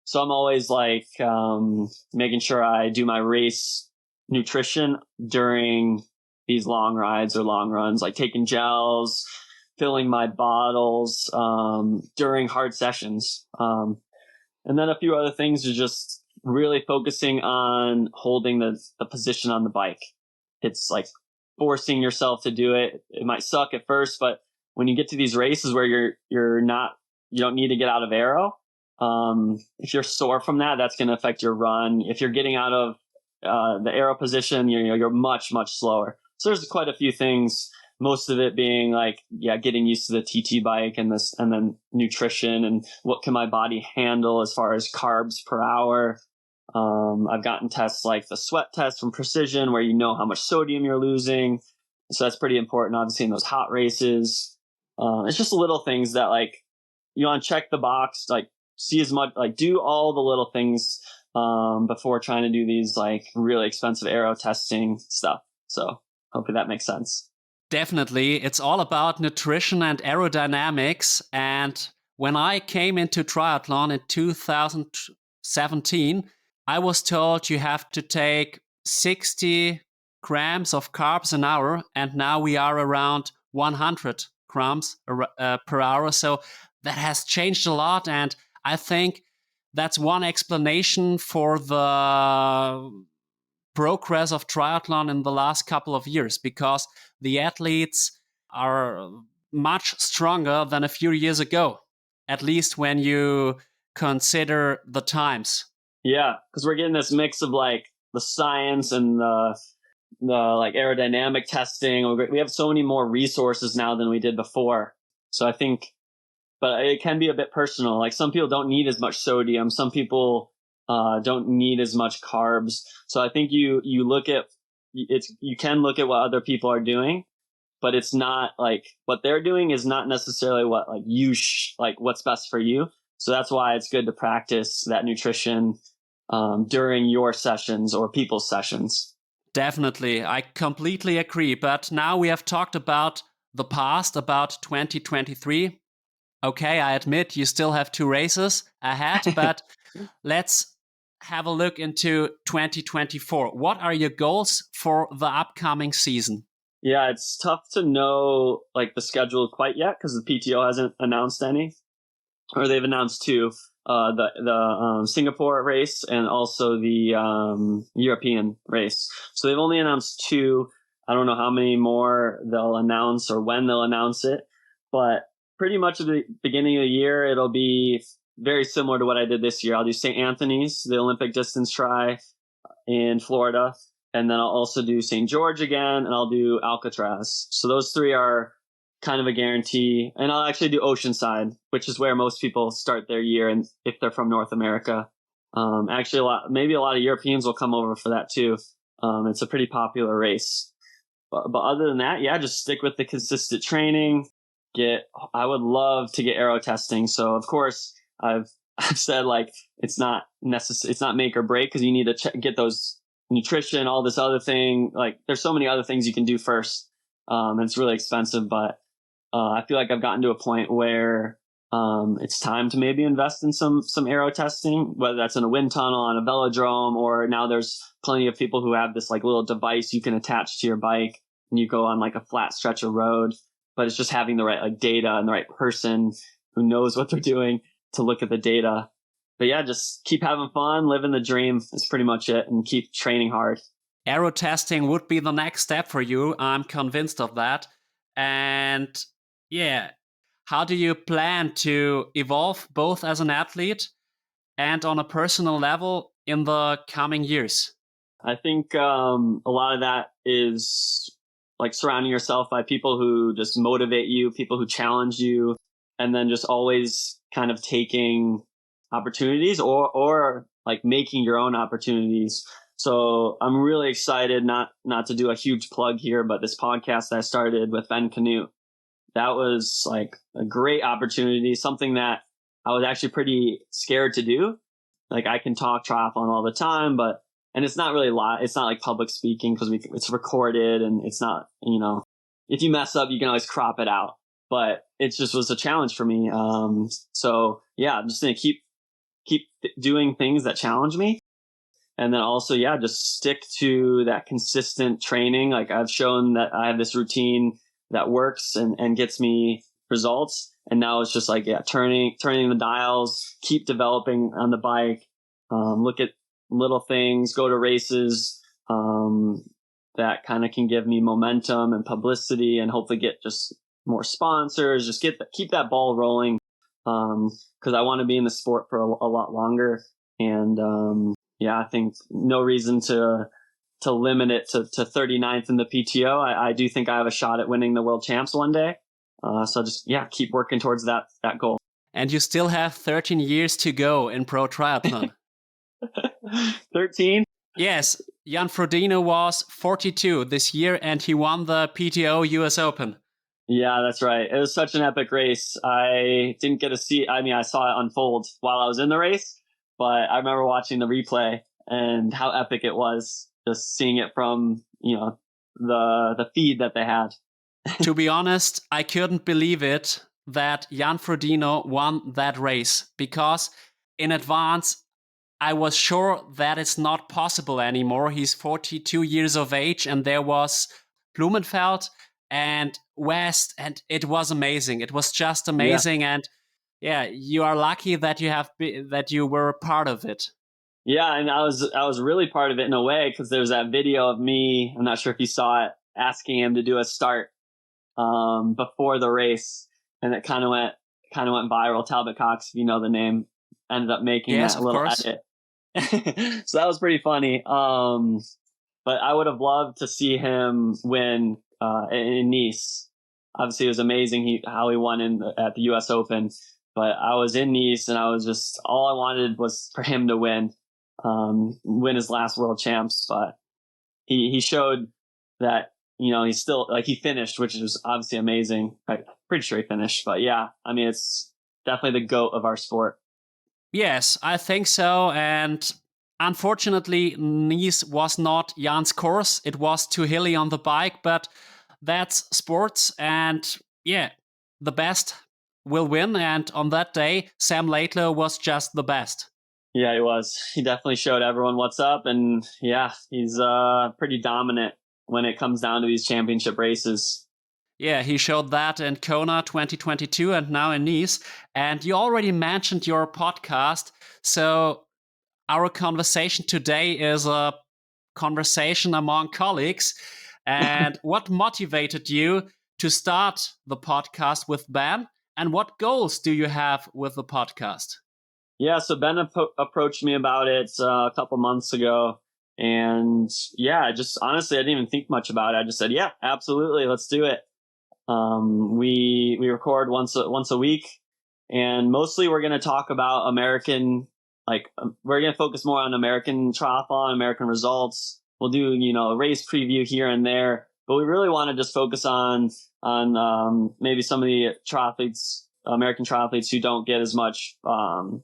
So I'm always like making sure I do my race nutrition during these long rides or long runs, like taking gels, filling my bottles during hard sessions. And then a few other things are just really focusing on holding the position on the bike. It's like forcing yourself to do it. It might suck at first, but when you get to these races where you don't need to get out of aero, if you're sore from that, that's going to affect your run. If you're getting out of the aero position, you're much slower. So there's quite a few things. Most of it being like, getting used to the TT bike and then nutrition and what can my body handle as far as carbs per hour. I've gotten tests like the sweat test from Precision, where you know how much sodium you're losing. So that's pretty important, obviously, in those hot races. It's just little things that like you want to check the box, like see as much, like do all the little things before trying to do these like really expensive aero testing stuff. So hopefully that makes sense. Definitely. It's all about nutrition and aerodynamics. And when I came into triathlon in 2017, I was told you have to take 60 grams of carbs an hour. And now we are around 100 grams per hour. So that has changed a lot. And I think that's one explanation for the progress of triathlon in the last couple of years, because the athletes are much stronger than a few years ago, at least when you consider the times. Yeah, because we're getting this mix of like the science and the like aerodynamic testing. We have so many more resources now than we did before. So I think, but it can be a bit personal. Like some people don't need as much sodium. Some people don't need as much carbs. So I think you look at you can look at what other people are doing, but it's not like what they're doing is not necessarily what like like what's best for you. So that's why it's good to practice that nutrition during your sessions or people's sessions. Definitely, I completely agree. But now we have talked about the past, about 2023. Okay, I admit you still have 2 races ahead, but let's have a look into 2024. What are your goals for the upcoming season? Yeah, it's tough to know like the schedule quite yet because the PTO hasn't announced any, or they've announced 2, the Singapore race and also the European race. So they've only announced 2. I don't know how many more they'll announce or when they'll announce it, but pretty much at the beginning of the year, it'll be very similar to what I did this year. I'll do St. Anthony's, the Olympic distance try in Florida. And then I'll also do St. George again, and I'll do Alcatraz. So those 3 are kind of a guarantee. And I'll actually do Oceanside, which is where most people start their year, and if they're from North America. Actually, maybe a lot of Europeans will come over for that too. It's a pretty popular race. But other than that, yeah, just stick with the consistent training. I would love to get aero testing. So of course I've said like it's not necessary, it's not make or break, because you need to get those nutrition, all this other thing. Like there's so many other things you can do first. And it's really expensive, but I feel like I've gotten to a point where it's time to maybe invest in some aero testing, whether that's in a wind tunnel, on a velodrome, or now there's plenty of people who have this like little device you can attach to your bike and you go on like a flat stretch of road. But it's just having the right like data and the right person who knows what they're doing to look at the data. But yeah, just keep having fun, living the dream is pretty much it, and keep training hard. Aero testing would be the next step for you. I'm convinced of that. And yeah, how do you plan to evolve both as an athlete and on a personal level in the coming years? I think a lot of that is like surrounding yourself by people who just motivate you, people who challenge you, and then just always kind of taking opportunities or like making your own opportunities. So I'm really excited, not to do a huge plug here, but this podcast I started with Ben Kanute, that was like a great opportunity, something that I was actually pretty scared to do. Like I can talk triathlon all the time, and it's not really it's not like public speaking because it's recorded and it's not, if you mess up, you can always crop it out. But it just was a challenge for me. So yeah, I'm just going to keep doing things that challenge me. And then also, yeah, just stick to that consistent training. Like I've shown that I have this routine that works and gets me results. And now it's just like, yeah, turning the dials, keep developing on the bike, look at little things, go to races, that kind of can give me momentum and publicity and hopefully get just more sponsors, just keep that ball rolling. Cause I want to be in the sport for a lot longer. And, yeah, I think no reason to limit it to 39th in the PTO. I do think I have a shot at winning the world champs one day. So just, yeah, keep working towards that goal. And you still have 13 years to go in pro triathlon. 13? Yes, Jan Frodeno was 42 this year and he won the PTO US Open. Yeah, that's right. It was such an epic race. I didn't get to see, I saw it unfold while I was in the race, but I remember watching the replay and how epic it was, just seeing it from, the feed that they had. To be honest, I couldn't believe it that Jan Frodeno won that race because in advance, I was sure that it's not possible anymore. He's 42 years of age and there was Blumenfeld and West and it was amazing. It was just amazing. Yeah. And yeah, you are lucky that you were a part of it. Yeah, and I was really part of it in a way because there's that video of me, I'm not sure if you saw it, asking him to do a start before the race, and it kind of went viral. Talbot Cox, if you know the name, ended up making that little edit. So that was pretty funny. But I would have loved to see him win in Nice. Obviously, it was amazing how he won at the U.S. Open. But I was in Nice, and I was just all I wanted was for him to win his last world champs. But he showed that he's still he finished, which is obviously amazing. I'm pretty sure he finished, but yeah, I mean it's definitely the GOAT of our sport. Yes, I think so. And unfortunately, Nice was not Jan's course. It was too hilly on the bike, but that's sports. And yeah, the best will win. And on that day, Sam Laidlow was just the best. Yeah, he was. He definitely showed everyone what's up. And yeah, he's pretty dominant when it comes down to these championship races. Yeah, he showed that in Kona 2022 and now in Nice. And you already mentioned your podcast. So our conversation today is a conversation among colleagues. And what motivated you to start the podcast with Ben? And what goals do you have with the podcast? Yeah, so Ben approached me about it a couple months ago. And yeah, just honestly, I didn't even think much about it. I just said, yeah, absolutely. Let's do it. We record once a week, and mostly we're going to talk about American, we're going to focus more on American triathlon, American results. We'll do, a race preview here and there, but we really want to just focus on maybe some of the American triathletes who don't get as much,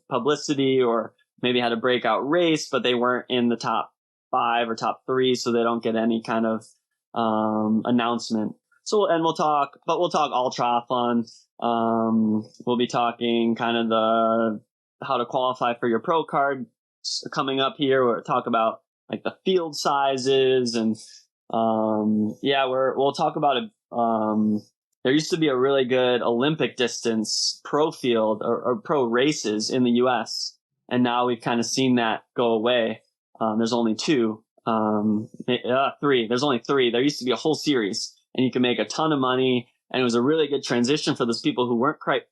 publicity, or maybe had a breakout race, but they weren't in the top 5 or top 3. So they don't get any kind of, announcement. So, and we'll talk all triathlon. We'll be talking kind of how to qualify for your pro card coming up here. We'll talk about the field sizes and, we'll talk about it. There used to be a really good Olympic distance pro field or pro races in the US. And now we've kind of seen that go away. There's only 2, 3. There's only 3. There used to be a whole series. And you can make a ton of money And it was a really good transition for those people who weren't quite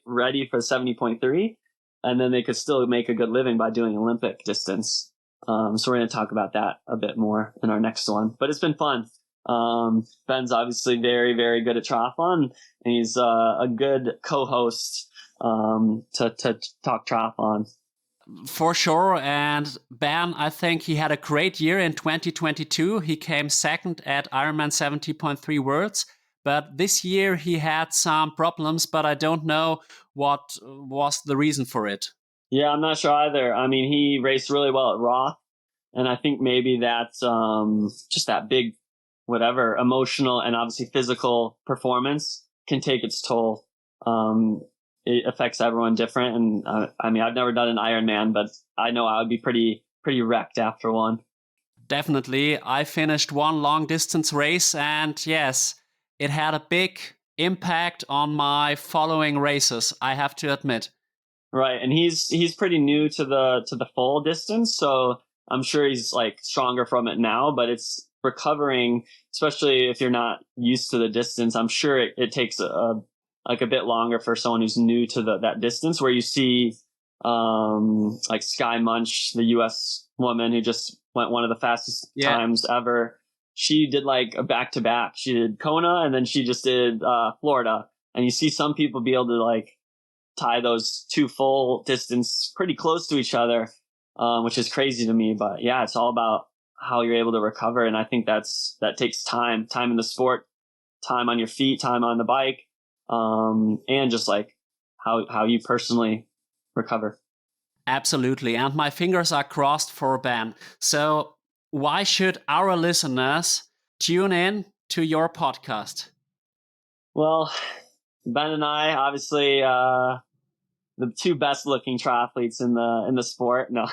ready for 70.3. And then they could still make a good living by doing Olympic distance. So we're going to talk about that a bit more in our next one. But it's been fun. Ben's obviously very, very good at triathlon, and he's a good co-host to talk triathlon. For sure. And Ben, I think he had a great year in 2022. He came second at Ironman 70.3 Worlds. But this year he had some problems, but I don't know what was the reason for it. Yeah, I'm not sure either. I mean, he raced really well at Roth, and I think maybe that's just that big, whatever, emotional and obviously physical performance can take its toll. It affects everyone different. And I mean, I've never done an Ironman, but I know I would be pretty wrecked after one. Definitely. I finished one long distance race, and yes, it had a big impact on my following races, I have to admit. Right, and he's pretty new to the full distance, so I'm sure he's like stronger from it now, but it's recovering, especially if you're not used to the distance. I'm sure it takes a bit longer for someone who's new to that distance, where you see like Sky Munch, the US woman who just went one of the fastest times ever. She did like a back-to-back. She did Kona, and then she just did Florida. And you see some people be able to like tie those two full distance pretty close to each other, which is crazy to me. But yeah, it's all about how you're able to recover. And I think that takes time in the sport, time on your feet, time on the bike, and just like how you personally recover. Absolutely. And my fingers are crossed for Ben. So why should our listeners tune in to your podcast? Well, Ben and I, obviously, the two best looking triathletes in the sport. No,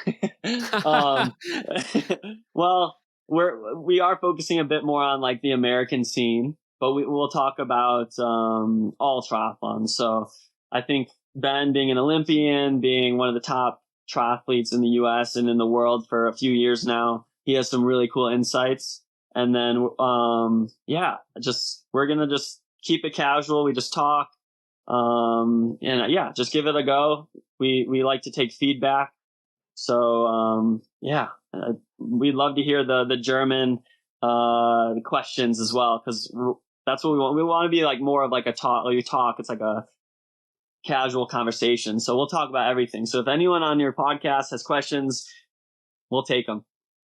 well, we are focusing a bit more on like the American scene, but we'll talk about all triathlons. So I think Ben, being an Olympian, being one of the top triathletes in the U.S. and in the world for a few years now, he has some really cool insights. And then, we're gonna just keep it casual. We just talk, just give it a go. We like to take feedback. So, we'd love to hear the German questions as well, because that's what we want. We want to be like more of like a talk. Like you talk, it's like a casual conversation. So we'll talk about everything. So if anyone on your podcast has questions, we'll take them.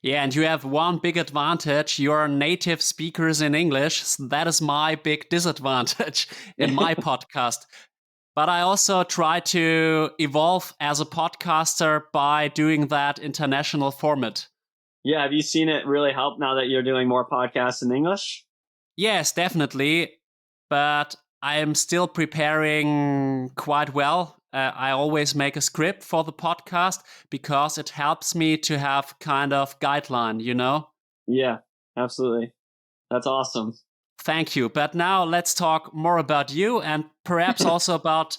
Yeah, and you have one big advantage. You're native speakers in English. So that is my big disadvantage in my podcast. But I also try to evolve as a podcaster by doing that international format. Yeah, have you seen it really help now that you're doing more podcasts in English? Yes, definitely. But I am still preparing quite well. I always make a script for the podcast because it helps me to have kind of guideline, you know? Yeah, absolutely. That's awesome. Thank you. But now let's talk more about you and perhaps also about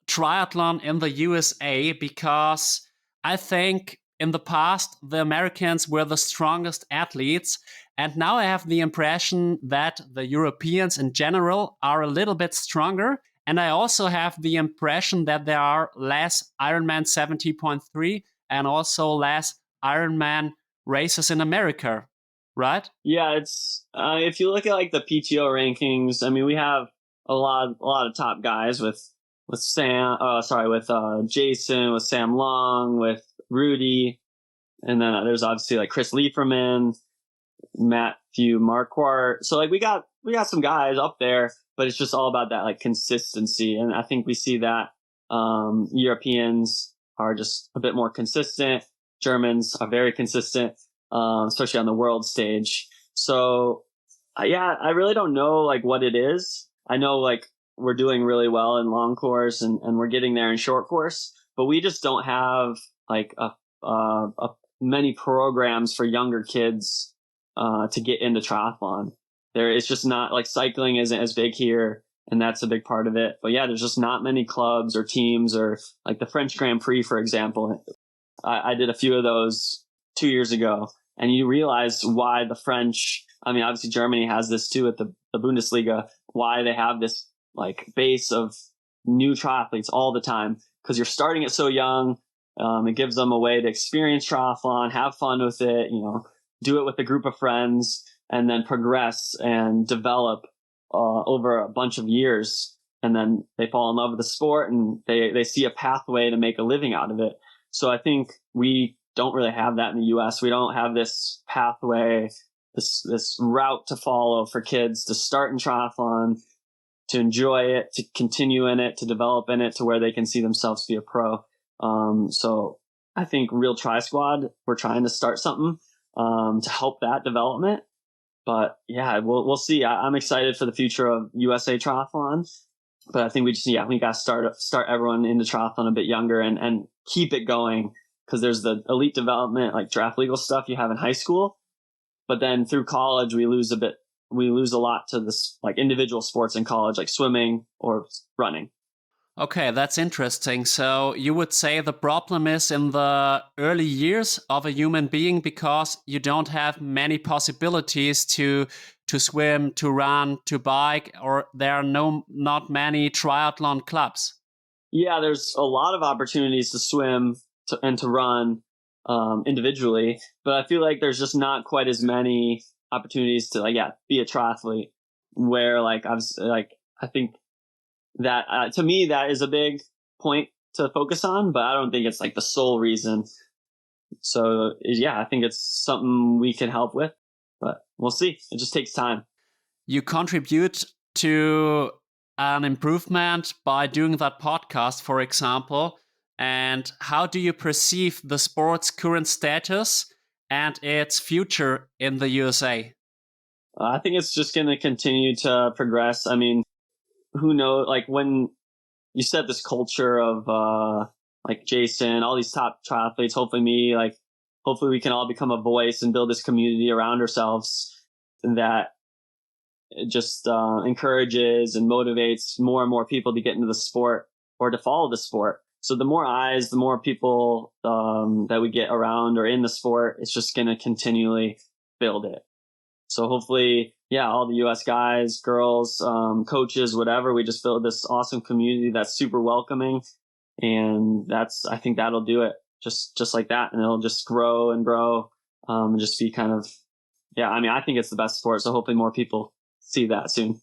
triathlon in the USA, because I think in the past, the Americans were the strongest athletes. And now I have the impression that the Europeans in general are a little bit stronger. And I also have the impression that there are less Ironman 70.3 and also less Ironman races in America, right? Yeah, it's if you look at like the PTO rankings, I mean, we have a lot of top guys with Jason, with Sam Long, with Rudy, and then there's obviously like Chris Lieferman, Matthew Marquardt. So like we got some guys up there, but it's just all about that like consistency. And I think we see that Europeans are just a bit more consistent. Germans are very consistent, especially on the world stage. So I really don't know like what it is. I know like we're doing really well in long course and we're getting there in short course, but we just don't have like a many programs for younger kids to get into triathlon. It's just not like cycling isn't as big here, and that's a big part of it. But yeah, there's just not many clubs or teams, or like the French Grand Prix, for example. I did a few of those 2 years ago, and you realize why the French, I mean, obviously Germany has this too at the Bundesliga, why they have this like base of new triathletes all the time, because you're starting it so young. It gives them a way to experience triathlon, have fun with it, do it with a group of friends, and then progress and develop over a bunch of years. And then they fall in love with the sport, and they see a pathway to make a living out of it. So I think we don't really have that in the US. We don't have this pathway, this route to follow for kids to start in triathlon, to enjoy it, to continue in it, to develop in it, to where they can see themselves be a pro. So I think Real Tri Squad, we're trying to start something to help that development. But yeah, we'll see. I'm excited for the future of USA Triathlon. But I think we got to start everyone into triathlon a bit younger and keep it going, because there's the elite development, like draft legal stuff you have in high school. But then through college, we lose a lot to this like individual sports in college, like swimming or running. Okay, that's interesting. So you would say the problem is in the early years of a human being, because you don't have many possibilities to swim, to run, to bike, or there are not many triathlon clubs. Yeah, there's a lot of opportunities to swim and to run individually, but I feel like there's just not quite as many opportunities to be a triathlete. Where I think that to me that is a big point to focus on, but I don't think it's like the sole reason. So yeah, I think it's something we can help with, but we'll see. It just takes time. You contribute to an improvement by doing that podcast, for example. And how do you perceive the sport's current status and its future in the USA? I think it's just going to continue to progress. I mean, who knows? Like when you set this culture of like Jason, all these top triathletes, hopefully me, hopefully we can all become a voice and build this community around ourselves that just encourages and motivates more and more people to get into the sport or to follow the sport. So the more eyes, the more people that we get around or in the sport, it's just going to continually build it. So hopefully, yeah, all the US guys, girls, coaches, whatever, we just build this awesome community that's super welcoming. And I think that'll do it just like that. And it'll just grow and grow and just be kind of, yeah, I mean, I think it's the best sport. So hopefully more people see that soon.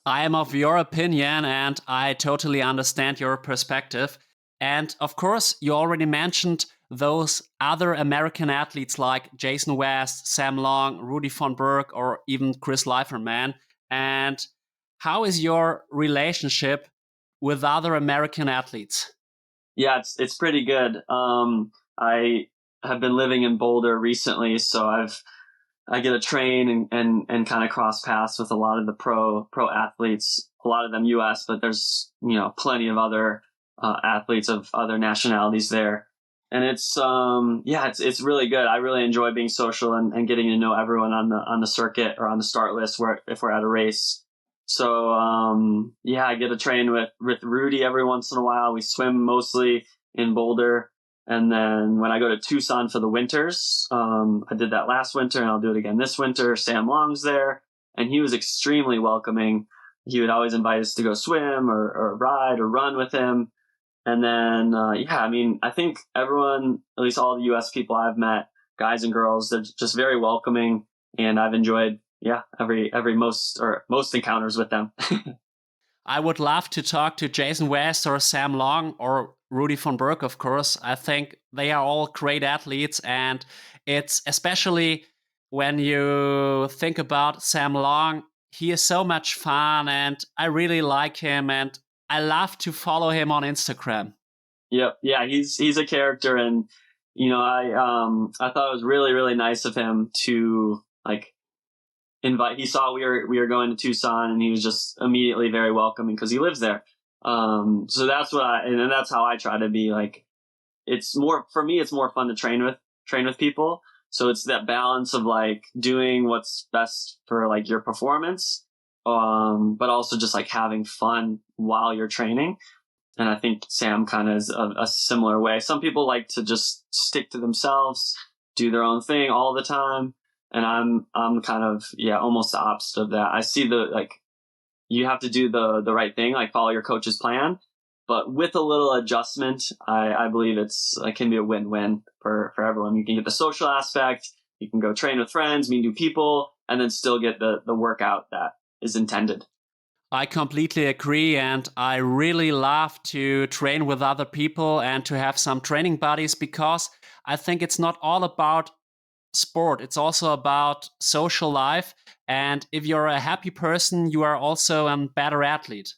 I am of your opinion, and I totally understand your perspective. And of course, you already mentioned those other American athletes like Jason West, Sam Long, Rudy von Berg, or even Chris Leiferman. And how is your relationship with other American athletes? Yeah, it's pretty good. I have been living in Boulder recently, so I get to train and kind of cross paths with a lot of the pro athletes, a lot of them US, but there's, plenty of other athletes of other nationalities there. And it's really good. I really enjoy being social and getting to know everyone on the circuit or on the start list if we're at a race. So I get to train with Rudy every once in a while. We swim mostly in Boulder. And then when I go to Tucson for the winters, I did that last winter and I'll do it again this winter. Sam Long's there, and he was extremely welcoming. He would always invite us to go swim or ride or run with him. And then, I think everyone, at least all the US people I've met, guys and girls, they're just very welcoming. And I've enjoyed, every most encounters with them. I would love to talk to Jason West or Sam Long or Rudy von Berg, of course. I think they are all great athletes, and it's especially when you think about Sam Long, he is so much fun, and I really like him, and I love to follow him on Instagram. Yep. Yeah, he's a character, and I thought it was really, really nice of him to invite. He saw we were going to Tucson, and he was just immediately very welcoming because he lives there. So that's and that's how I try to be. It's more for me. It's more fun to train with people. So it's that balance of doing what's best for your performance, but also just having fun while you're training. And I think Sam kind of is a similar way. Some people like to just stick to themselves, do their own thing all the time. And I'm kind of, almost the opposite of that. I see you have to do the right thing, like follow your coach's plan. But with a little adjustment, I believe it can be a win-win for everyone. You can get the social aspect, you can go train with friends, meet new people, and then still get the workout that is intended. I completely agree, and I really love to train with other people and to have some training buddies, because I think it's not all about sport. It's also about social life. And if you're a happy person, you are also a better athlete.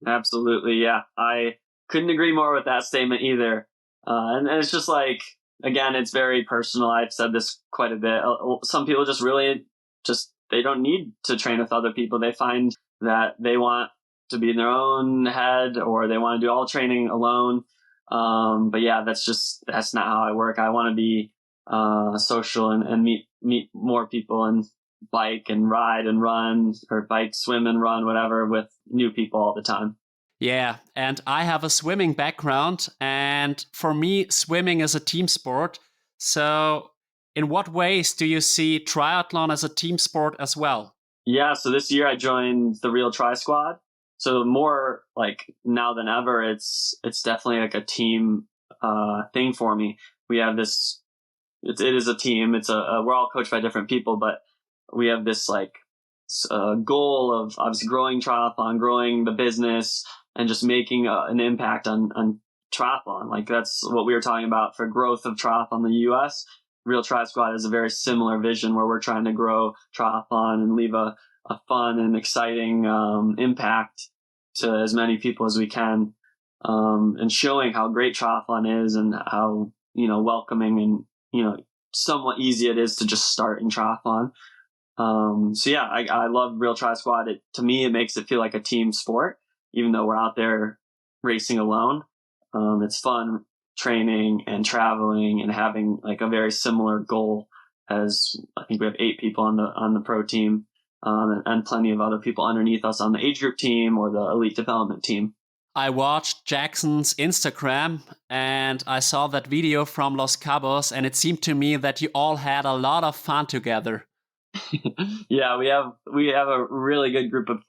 Absolutely. Yeah. I couldn't agree more with that statement either. And it's just like, again, it's very personal. I've said this quite a bit. Some people just really they don't need to train with other people. They find that they want to be in their own head, or they want to do all training alone. But yeah, that's not how I work. I want to be social and meet more people and bike and ride and run, or bike, swim and run, whatever, with new people all the time. Yeah, and I have a swimming background, and for me, swimming is a team sport. So, in what ways do you see triathlon as a team sport as well? Yeah, so this year I joined the Real Tri Squad. So more like now than ever, it's definitely like a team thing for me. We have this. It is a team. We're all coached by different people, but we have this like goal of obviously growing triathlon, growing the business, and just making an impact on triathlon. Like that's what we were talking about for growth of triathlon in the U.S. Real Tri Squad has a very similar vision where we're trying to grow triathlon and leave a fun and exciting impact to as many people as we can, and showing how great triathlon is and how welcoming and somewhat easy it is to just start in triathlon. So yeah, I love Real Tri Squad. To me, it makes it feel like a team sport, even though we're out there racing alone. It's fun training and traveling and having like a very similar goal. As I think we have 8 people on the pro team, and plenty of other people underneath us on the age group team or the elite development team. I watched Jackson's Instagram and I saw that video from Los Cabos, and it seemed to me that you all had a lot of fun together. Yeah, we have a really good group of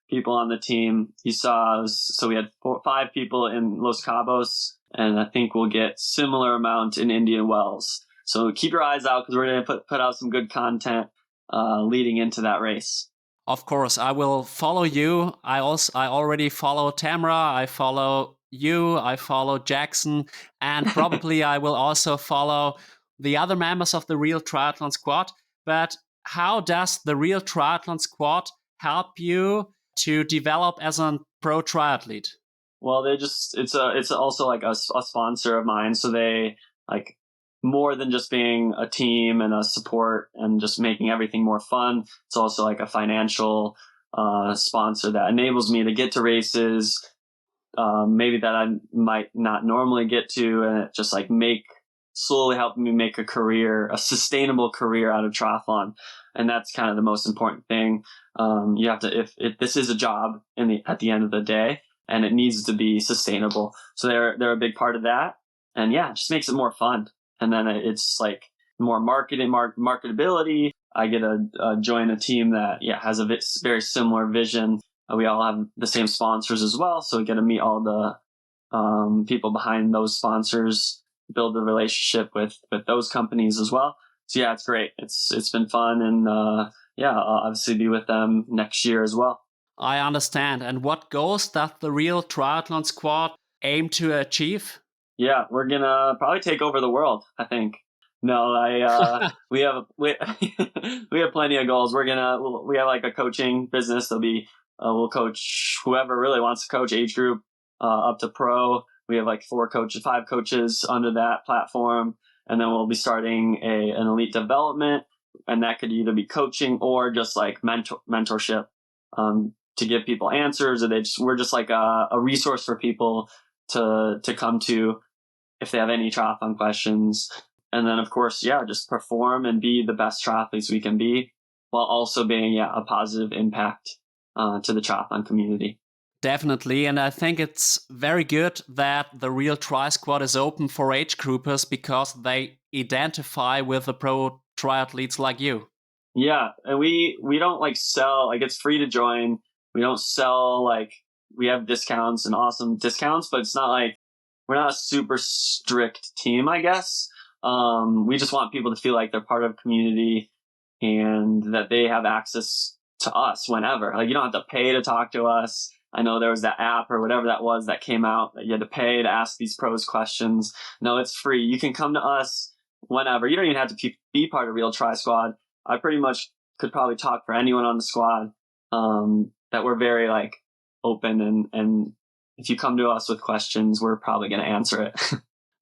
people on the team. You saw, so we had 5 people in Los Cabos, and I think we'll get similar amount in Indian Wells. So keep your eyes out, because we're going to put out some good content leading into that race. Of course, I will follow you. I already follow Tamra. I follow you. I follow Jackson, and probably I will also follow the other members of the Real Triathlon Squad. But how does the Real Triathlon Squad help you to develop as a pro triathlete? Well, it's also like a sponsor of mine, so they like more than just being a team and a support and just making everything more fun. It's also like a financial sponsor that enables me to get to races, maybe that I might not normally get to, and it just like slowly help me make a sustainable career out of triathlon. And that's kind of the most important thing. You have to, if this is a job at the end of the day, and it needs to be sustainable. So they're a big part of that. And yeah, it just makes it more fun. And then it's like more marketability. I get to join a team that has a very similar vision. We all have the same sponsors as well, so we get to meet all the people behind those sponsors, build a relationship with those companies as well. So yeah, it's great. It's been fun, and I'll obviously be with them next year as well. I understand. And what goals does the Real Triathlon Squad aim to achieve? Yeah, we're gonna probably take over the world, I think. No, we have we have plenty of goals. We have like a coaching business. We'll coach whoever really wants to coach, age group up to pro. We have like 5 coaches under that platform, and then we'll be starting an elite development, and that could either be coaching or just like mentorship, to give people answers, or we're just like a resource for people to come to if they have any triathlon questions. And then of course, just perform and be the best triathletes we can be, while also being a positive impact to the triathlon community. Definitely, and I think it's very good that the Real Tri Squad is open for age groupers, because they identify with the pro triathletes like you. Yeah, and we don't like sell, like it's free to join. We don't sell, like, we have discounts and awesome discounts, but it's not like we're not a super strict team, I guess. We just want people to feel like they're part of a community and that they have access to us whenever. Like, you don't have to pay to talk to us. I know there was that app or whatever that was that came out that you had to pay to ask these pros questions. No, it's free. You can come to us whenever. You don't even have to be part of Real Tri Squad. I pretty much could probably talk for anyone on the squad. That we're very like open, and if you come to us with questions, we're probably going to answer it.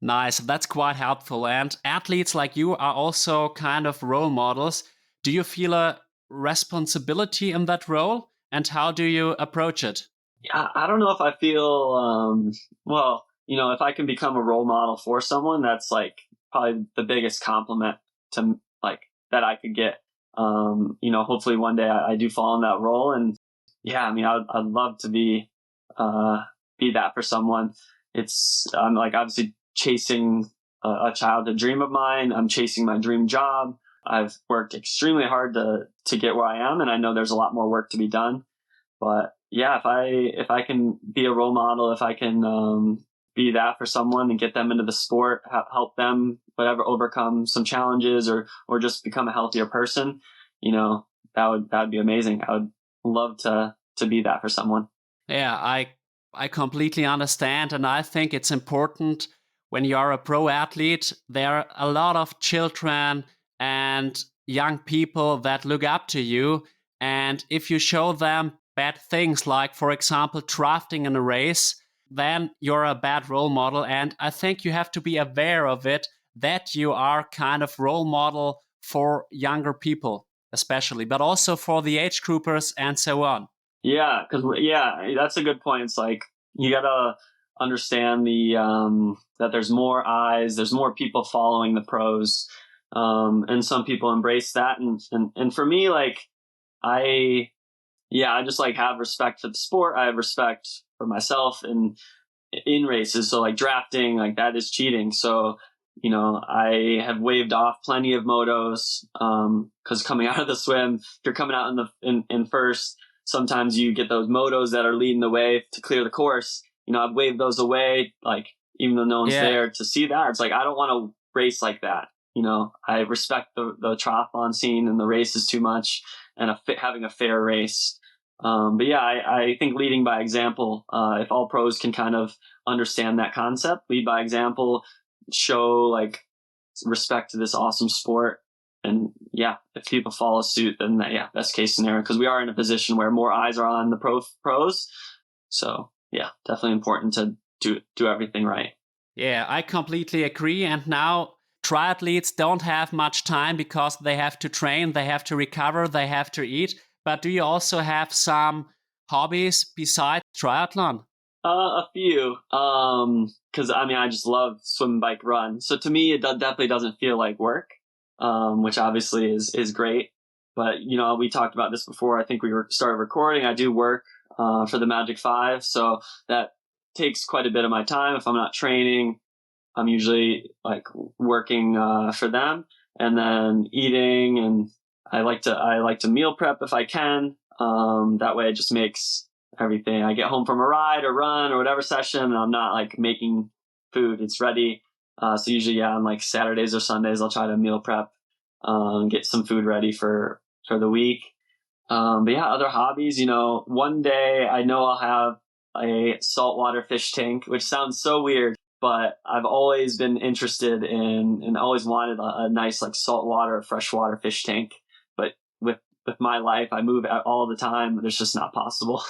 Nice. That's quite helpful. And athletes like you are also kind of role models. Do you feel a responsibility in that role? And how do you approach it? Yeah, I don't know if I feel, well, if I can become a role model for someone, that's like probably the biggest compliment to like that I could get. Hopefully one day I do fall in that role. And yeah, I mean, I'd love to be that for someone. I'm like obviously chasing a childhood dream of mine. I'm chasing my dream job. I've worked extremely hard to get where I am, and I know there's a lot more work to be done. But yeah, if I can be a role model, if I can be that for someone and get them into the sport, help them whatever overcome some challenges or just become a healthier person, that would be amazing. I would love to be that for someone. Yeah, I completely understand, and I think it's important when you're a pro athlete. There are a lot of children and young people that look up to you, and if you show them bad things, like for example drafting in a race, then you're a bad role model. And I think you have to be aware of it, that you are kind of role model for younger people especially, but also for the age groupers and so on. Yeah, that's a good point. It's like you gotta understand that there's more eyes, there's more people following the pros, and some people embrace that. And for me, like I just like have respect for the sport. I have respect for myself and in races. So like drafting, like that is cheating. So I have waved off plenty of motos because coming out of the swim, if you're coming out in first. Sometimes you get those motos that are leading the way to clear the course. I've waved those away, like even though no one's there to see that. It's like, I don't want to race like that. I respect the triathlon scene and the races too much, and having a fair race. But yeah, I think leading by example, if all pros can kind of understand that concept, lead by example, show like respect to this awesome sport. And yeah, if people follow suit, then best case scenario, because we are in a position where more eyes are on the pros. So yeah, definitely important to do everything right. Yeah, I completely agree. And now triathletes don't have much time because they have to train, they have to recover, they have to eat. But do you also have some hobbies besides triathlon? A few, because I just love swim, bike, run. So to me, it definitely doesn't feel like work. Which obviously is great. But, we talked about this before. I think we started recording. I do work for the Magic 5. So that takes quite a bit of my time. If I'm not training, I'm usually like working for them, and then eating. And I like to meal prep if I can. That way it just makes everything. I get home from a ride or run or whatever session, and I'm not like making food. It's ready. So usually, on like Saturdays or Sundays, I'll try to meal prep, get some food ready for the week. But yeah, other hobbies, one day I know I'll have a saltwater fish tank, which sounds so weird, but I've always been interested in and always wanted a nice like saltwater, freshwater fish tank. But with my life, I move all the time. It's just not possible.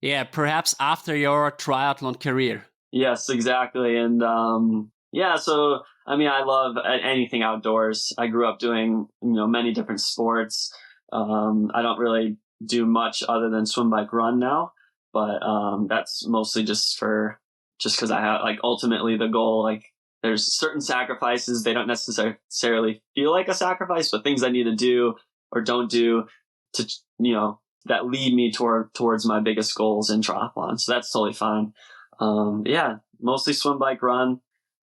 Yeah, perhaps after your triathlon career. Yes, exactly. And so I love anything outdoors. I grew up doing many different sports. I don't really do much other than swim, bike, run now, but that's mostly just because I have like ultimately the goal. Like there's certain sacrifices, they don't necessarily feel like a sacrifice, but things I need to do or don't do to that lead me towards my biggest goals in triathlon. So that's totally fine. Yeah, mostly swim, bike, run.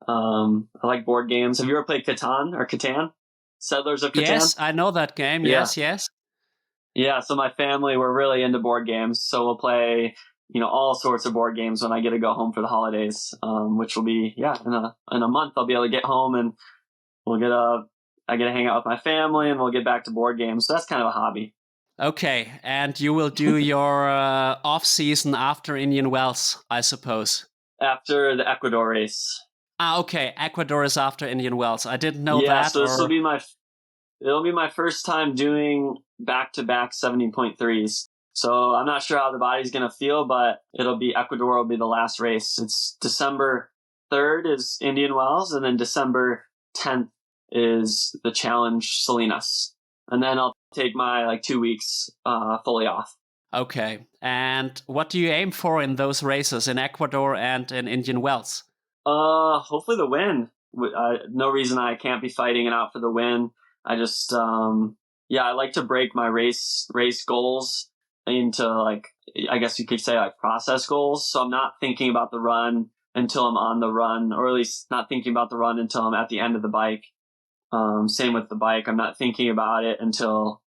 I like board games. Have you ever played Catan or Catan? Settlers of Catan? Yes, I know that game. Yes, yes. Yeah, so my family, we're really into board games. So we'll play, all sorts of board games when I get to go home for the holidays, which will be, in a month I'll be able to get home and I get to hang out with my family and we'll get back to board games. So that's kind of a hobby. Okay, and you will do your off season after Indian Wells, I suppose. After the Ecuador race. Okay, Ecuador is after Indian Wells. I didn't know Yeah, that. so it'll be my first time doing back-to-back 70.3s. So I'm not sure how the body's going to feel, but Ecuador will be the last race. It's December 3rd is Indian Wells, and then December 10th is the Challenge Salinas. And then I'll take my 2 weeks fully off. Okay. And what do you aim for in those races in Ecuador and in Indian Wells? Hopefully the win. No reason I can't be fighting it out for the win. I just, I like to break my race goals into I guess you could say process goals. So I'm not thinking about the run until I'm on the run, or at least not thinking about the run until I'm at the end of the bike. Same with the bike. I'm not thinking about it until,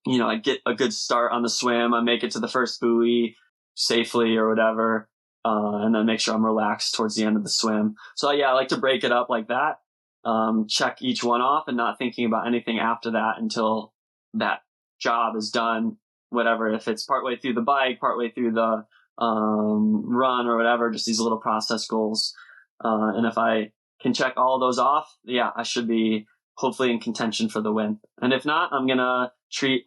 I get a good start on the swim. I make it to the first buoy safely or whatever. And then make sure I'm relaxed towards the end of the swim. So I like to break it up like that. Check each one off and not thinking about anything after that until that job is done. Whatever, if it's partway through the bike, partway through the run or whatever, just these little process goals. And if I can check all of those off, I should be hopefully in contention for the win. And if not, I'm gonna treat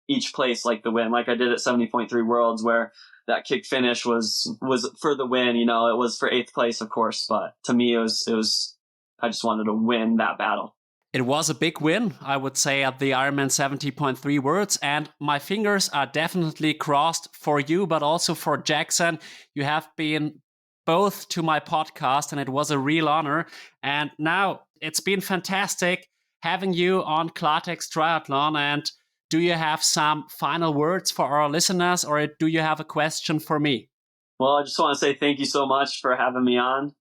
each place like the win, like I did at 70.3 Worlds, where that kick finish was for the win. It was for 8th place, of course, but to me it was I just wanted to win that battle. It was a big win, I would say, at the Ironman 70.3 Worlds, and my fingers are definitely crossed for you, but also for Jackson. You have been both to my podcast, and it was a real honor. And now it's been fantastic having you on Klartext Triathlon. And do you have some final words for our listeners, or do you have a question for me? Well, I just want to say thank you so much for having me on.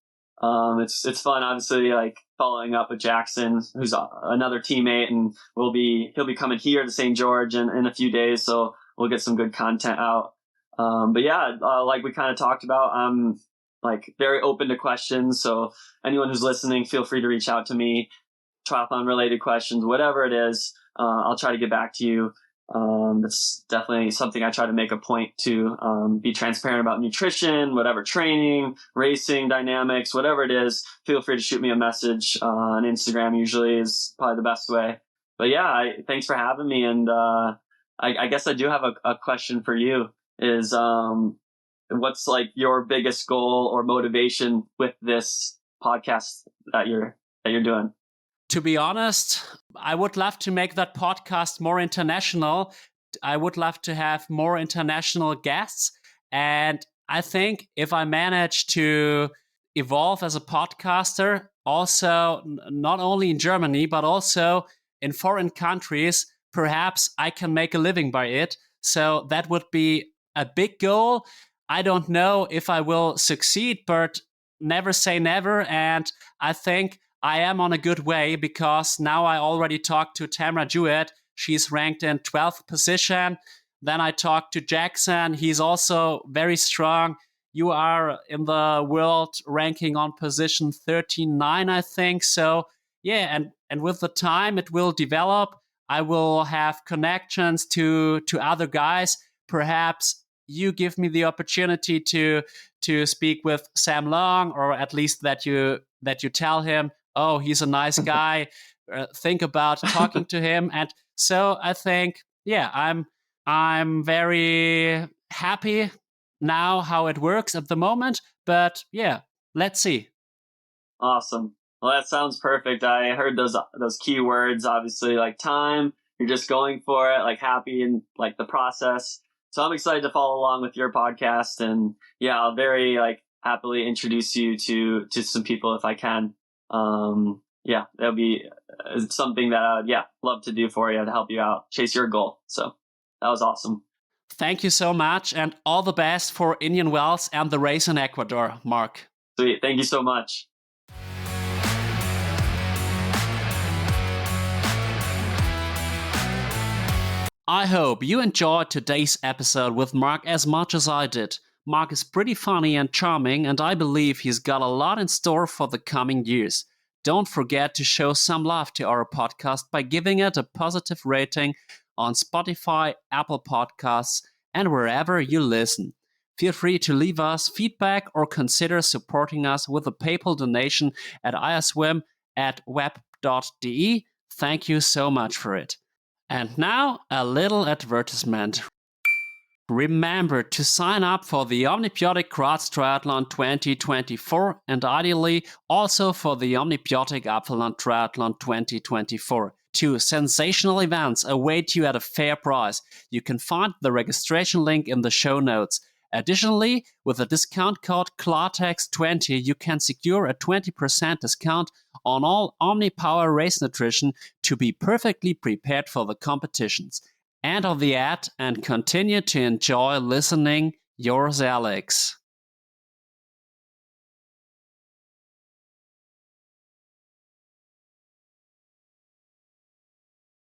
It's fun, obviously, following up with Jackson, who's another teammate, and he'll be coming here to St. George in a few days, so we'll get some good content out. But like we kind of talked about, I'm very open to questions. So anyone who's listening, feel free to reach out to me, triathlon related questions, whatever it is. I'll try to get back to you. That's definitely something I try to make a point to be transparent about nutrition, whatever training, racing, dynamics, whatever it is. Feel free to shoot me a message on Instagram. Usually is probably the best way. But thanks for having me. And I guess I do have a question for you. Is what's your biggest goal or motivation with this podcast that you're doing? To be honest, I would love to make that podcast more international. I would love to have more international guests. And I think if I manage to evolve as a podcaster, also not only in Germany, but also in foreign countries, perhaps I can make a living by it. So that would be a big goal. I don't know if I will succeed, but never say never. And I think I am on a good way, because now I already talked to Tamara Jewett. She's ranked in 12th position. Then I talked to Jackson. He's also very strong. You are in the world ranking on position 39, I think. So and with the time it will develop. I will have connections to other guys. Perhaps you give me the opportunity to speak with Sam Long, or at least that you tell him, oh, he's a nice guy. Think about talking to him. And so I think, I'm very happy now how it works at the moment. But let's see. Awesome. Well, that sounds perfect. I heard those key words, obviously, time. You're just going for it, happy and the process. So I'm excited to follow along with your podcast, and I'll very happily introduce you to some people if I can. That'll be something that I would love to do for you, to help you out, chase your goal. So that was awesome. Thank you so much, and all the best for Indian Wells and the race in Ecuador, Marc. Sweet. Thank you so much. I hope you enjoyed today's episode with Marc as much as I did. Marc is pretty funny and charming, and I believe he's got a lot in store for the coming years. Don't forget to show some love to our podcast by giving it a positive rating on Spotify, Apple Podcasts, and wherever you listen. Feel free to leave us feedback or consider supporting us with a PayPal donation at iswim@web.de. Thank you so much for it. And now, a little advertisement. Remember to sign up for the OMNi-BiOTiC Klartext Triathlon 2024 and ideally also for the OMNi-BiOTiC Upland Triathlon 2024. Two sensational events await you at a fair price. You can find the registration link in the show notes. Additionally, with the discount code Klartext20, you can secure a 20% discount on all OMNi-Power Race Nutrition to be perfectly prepared for the competitions. End of the ad and continue to enjoy listening. Yours, Alex.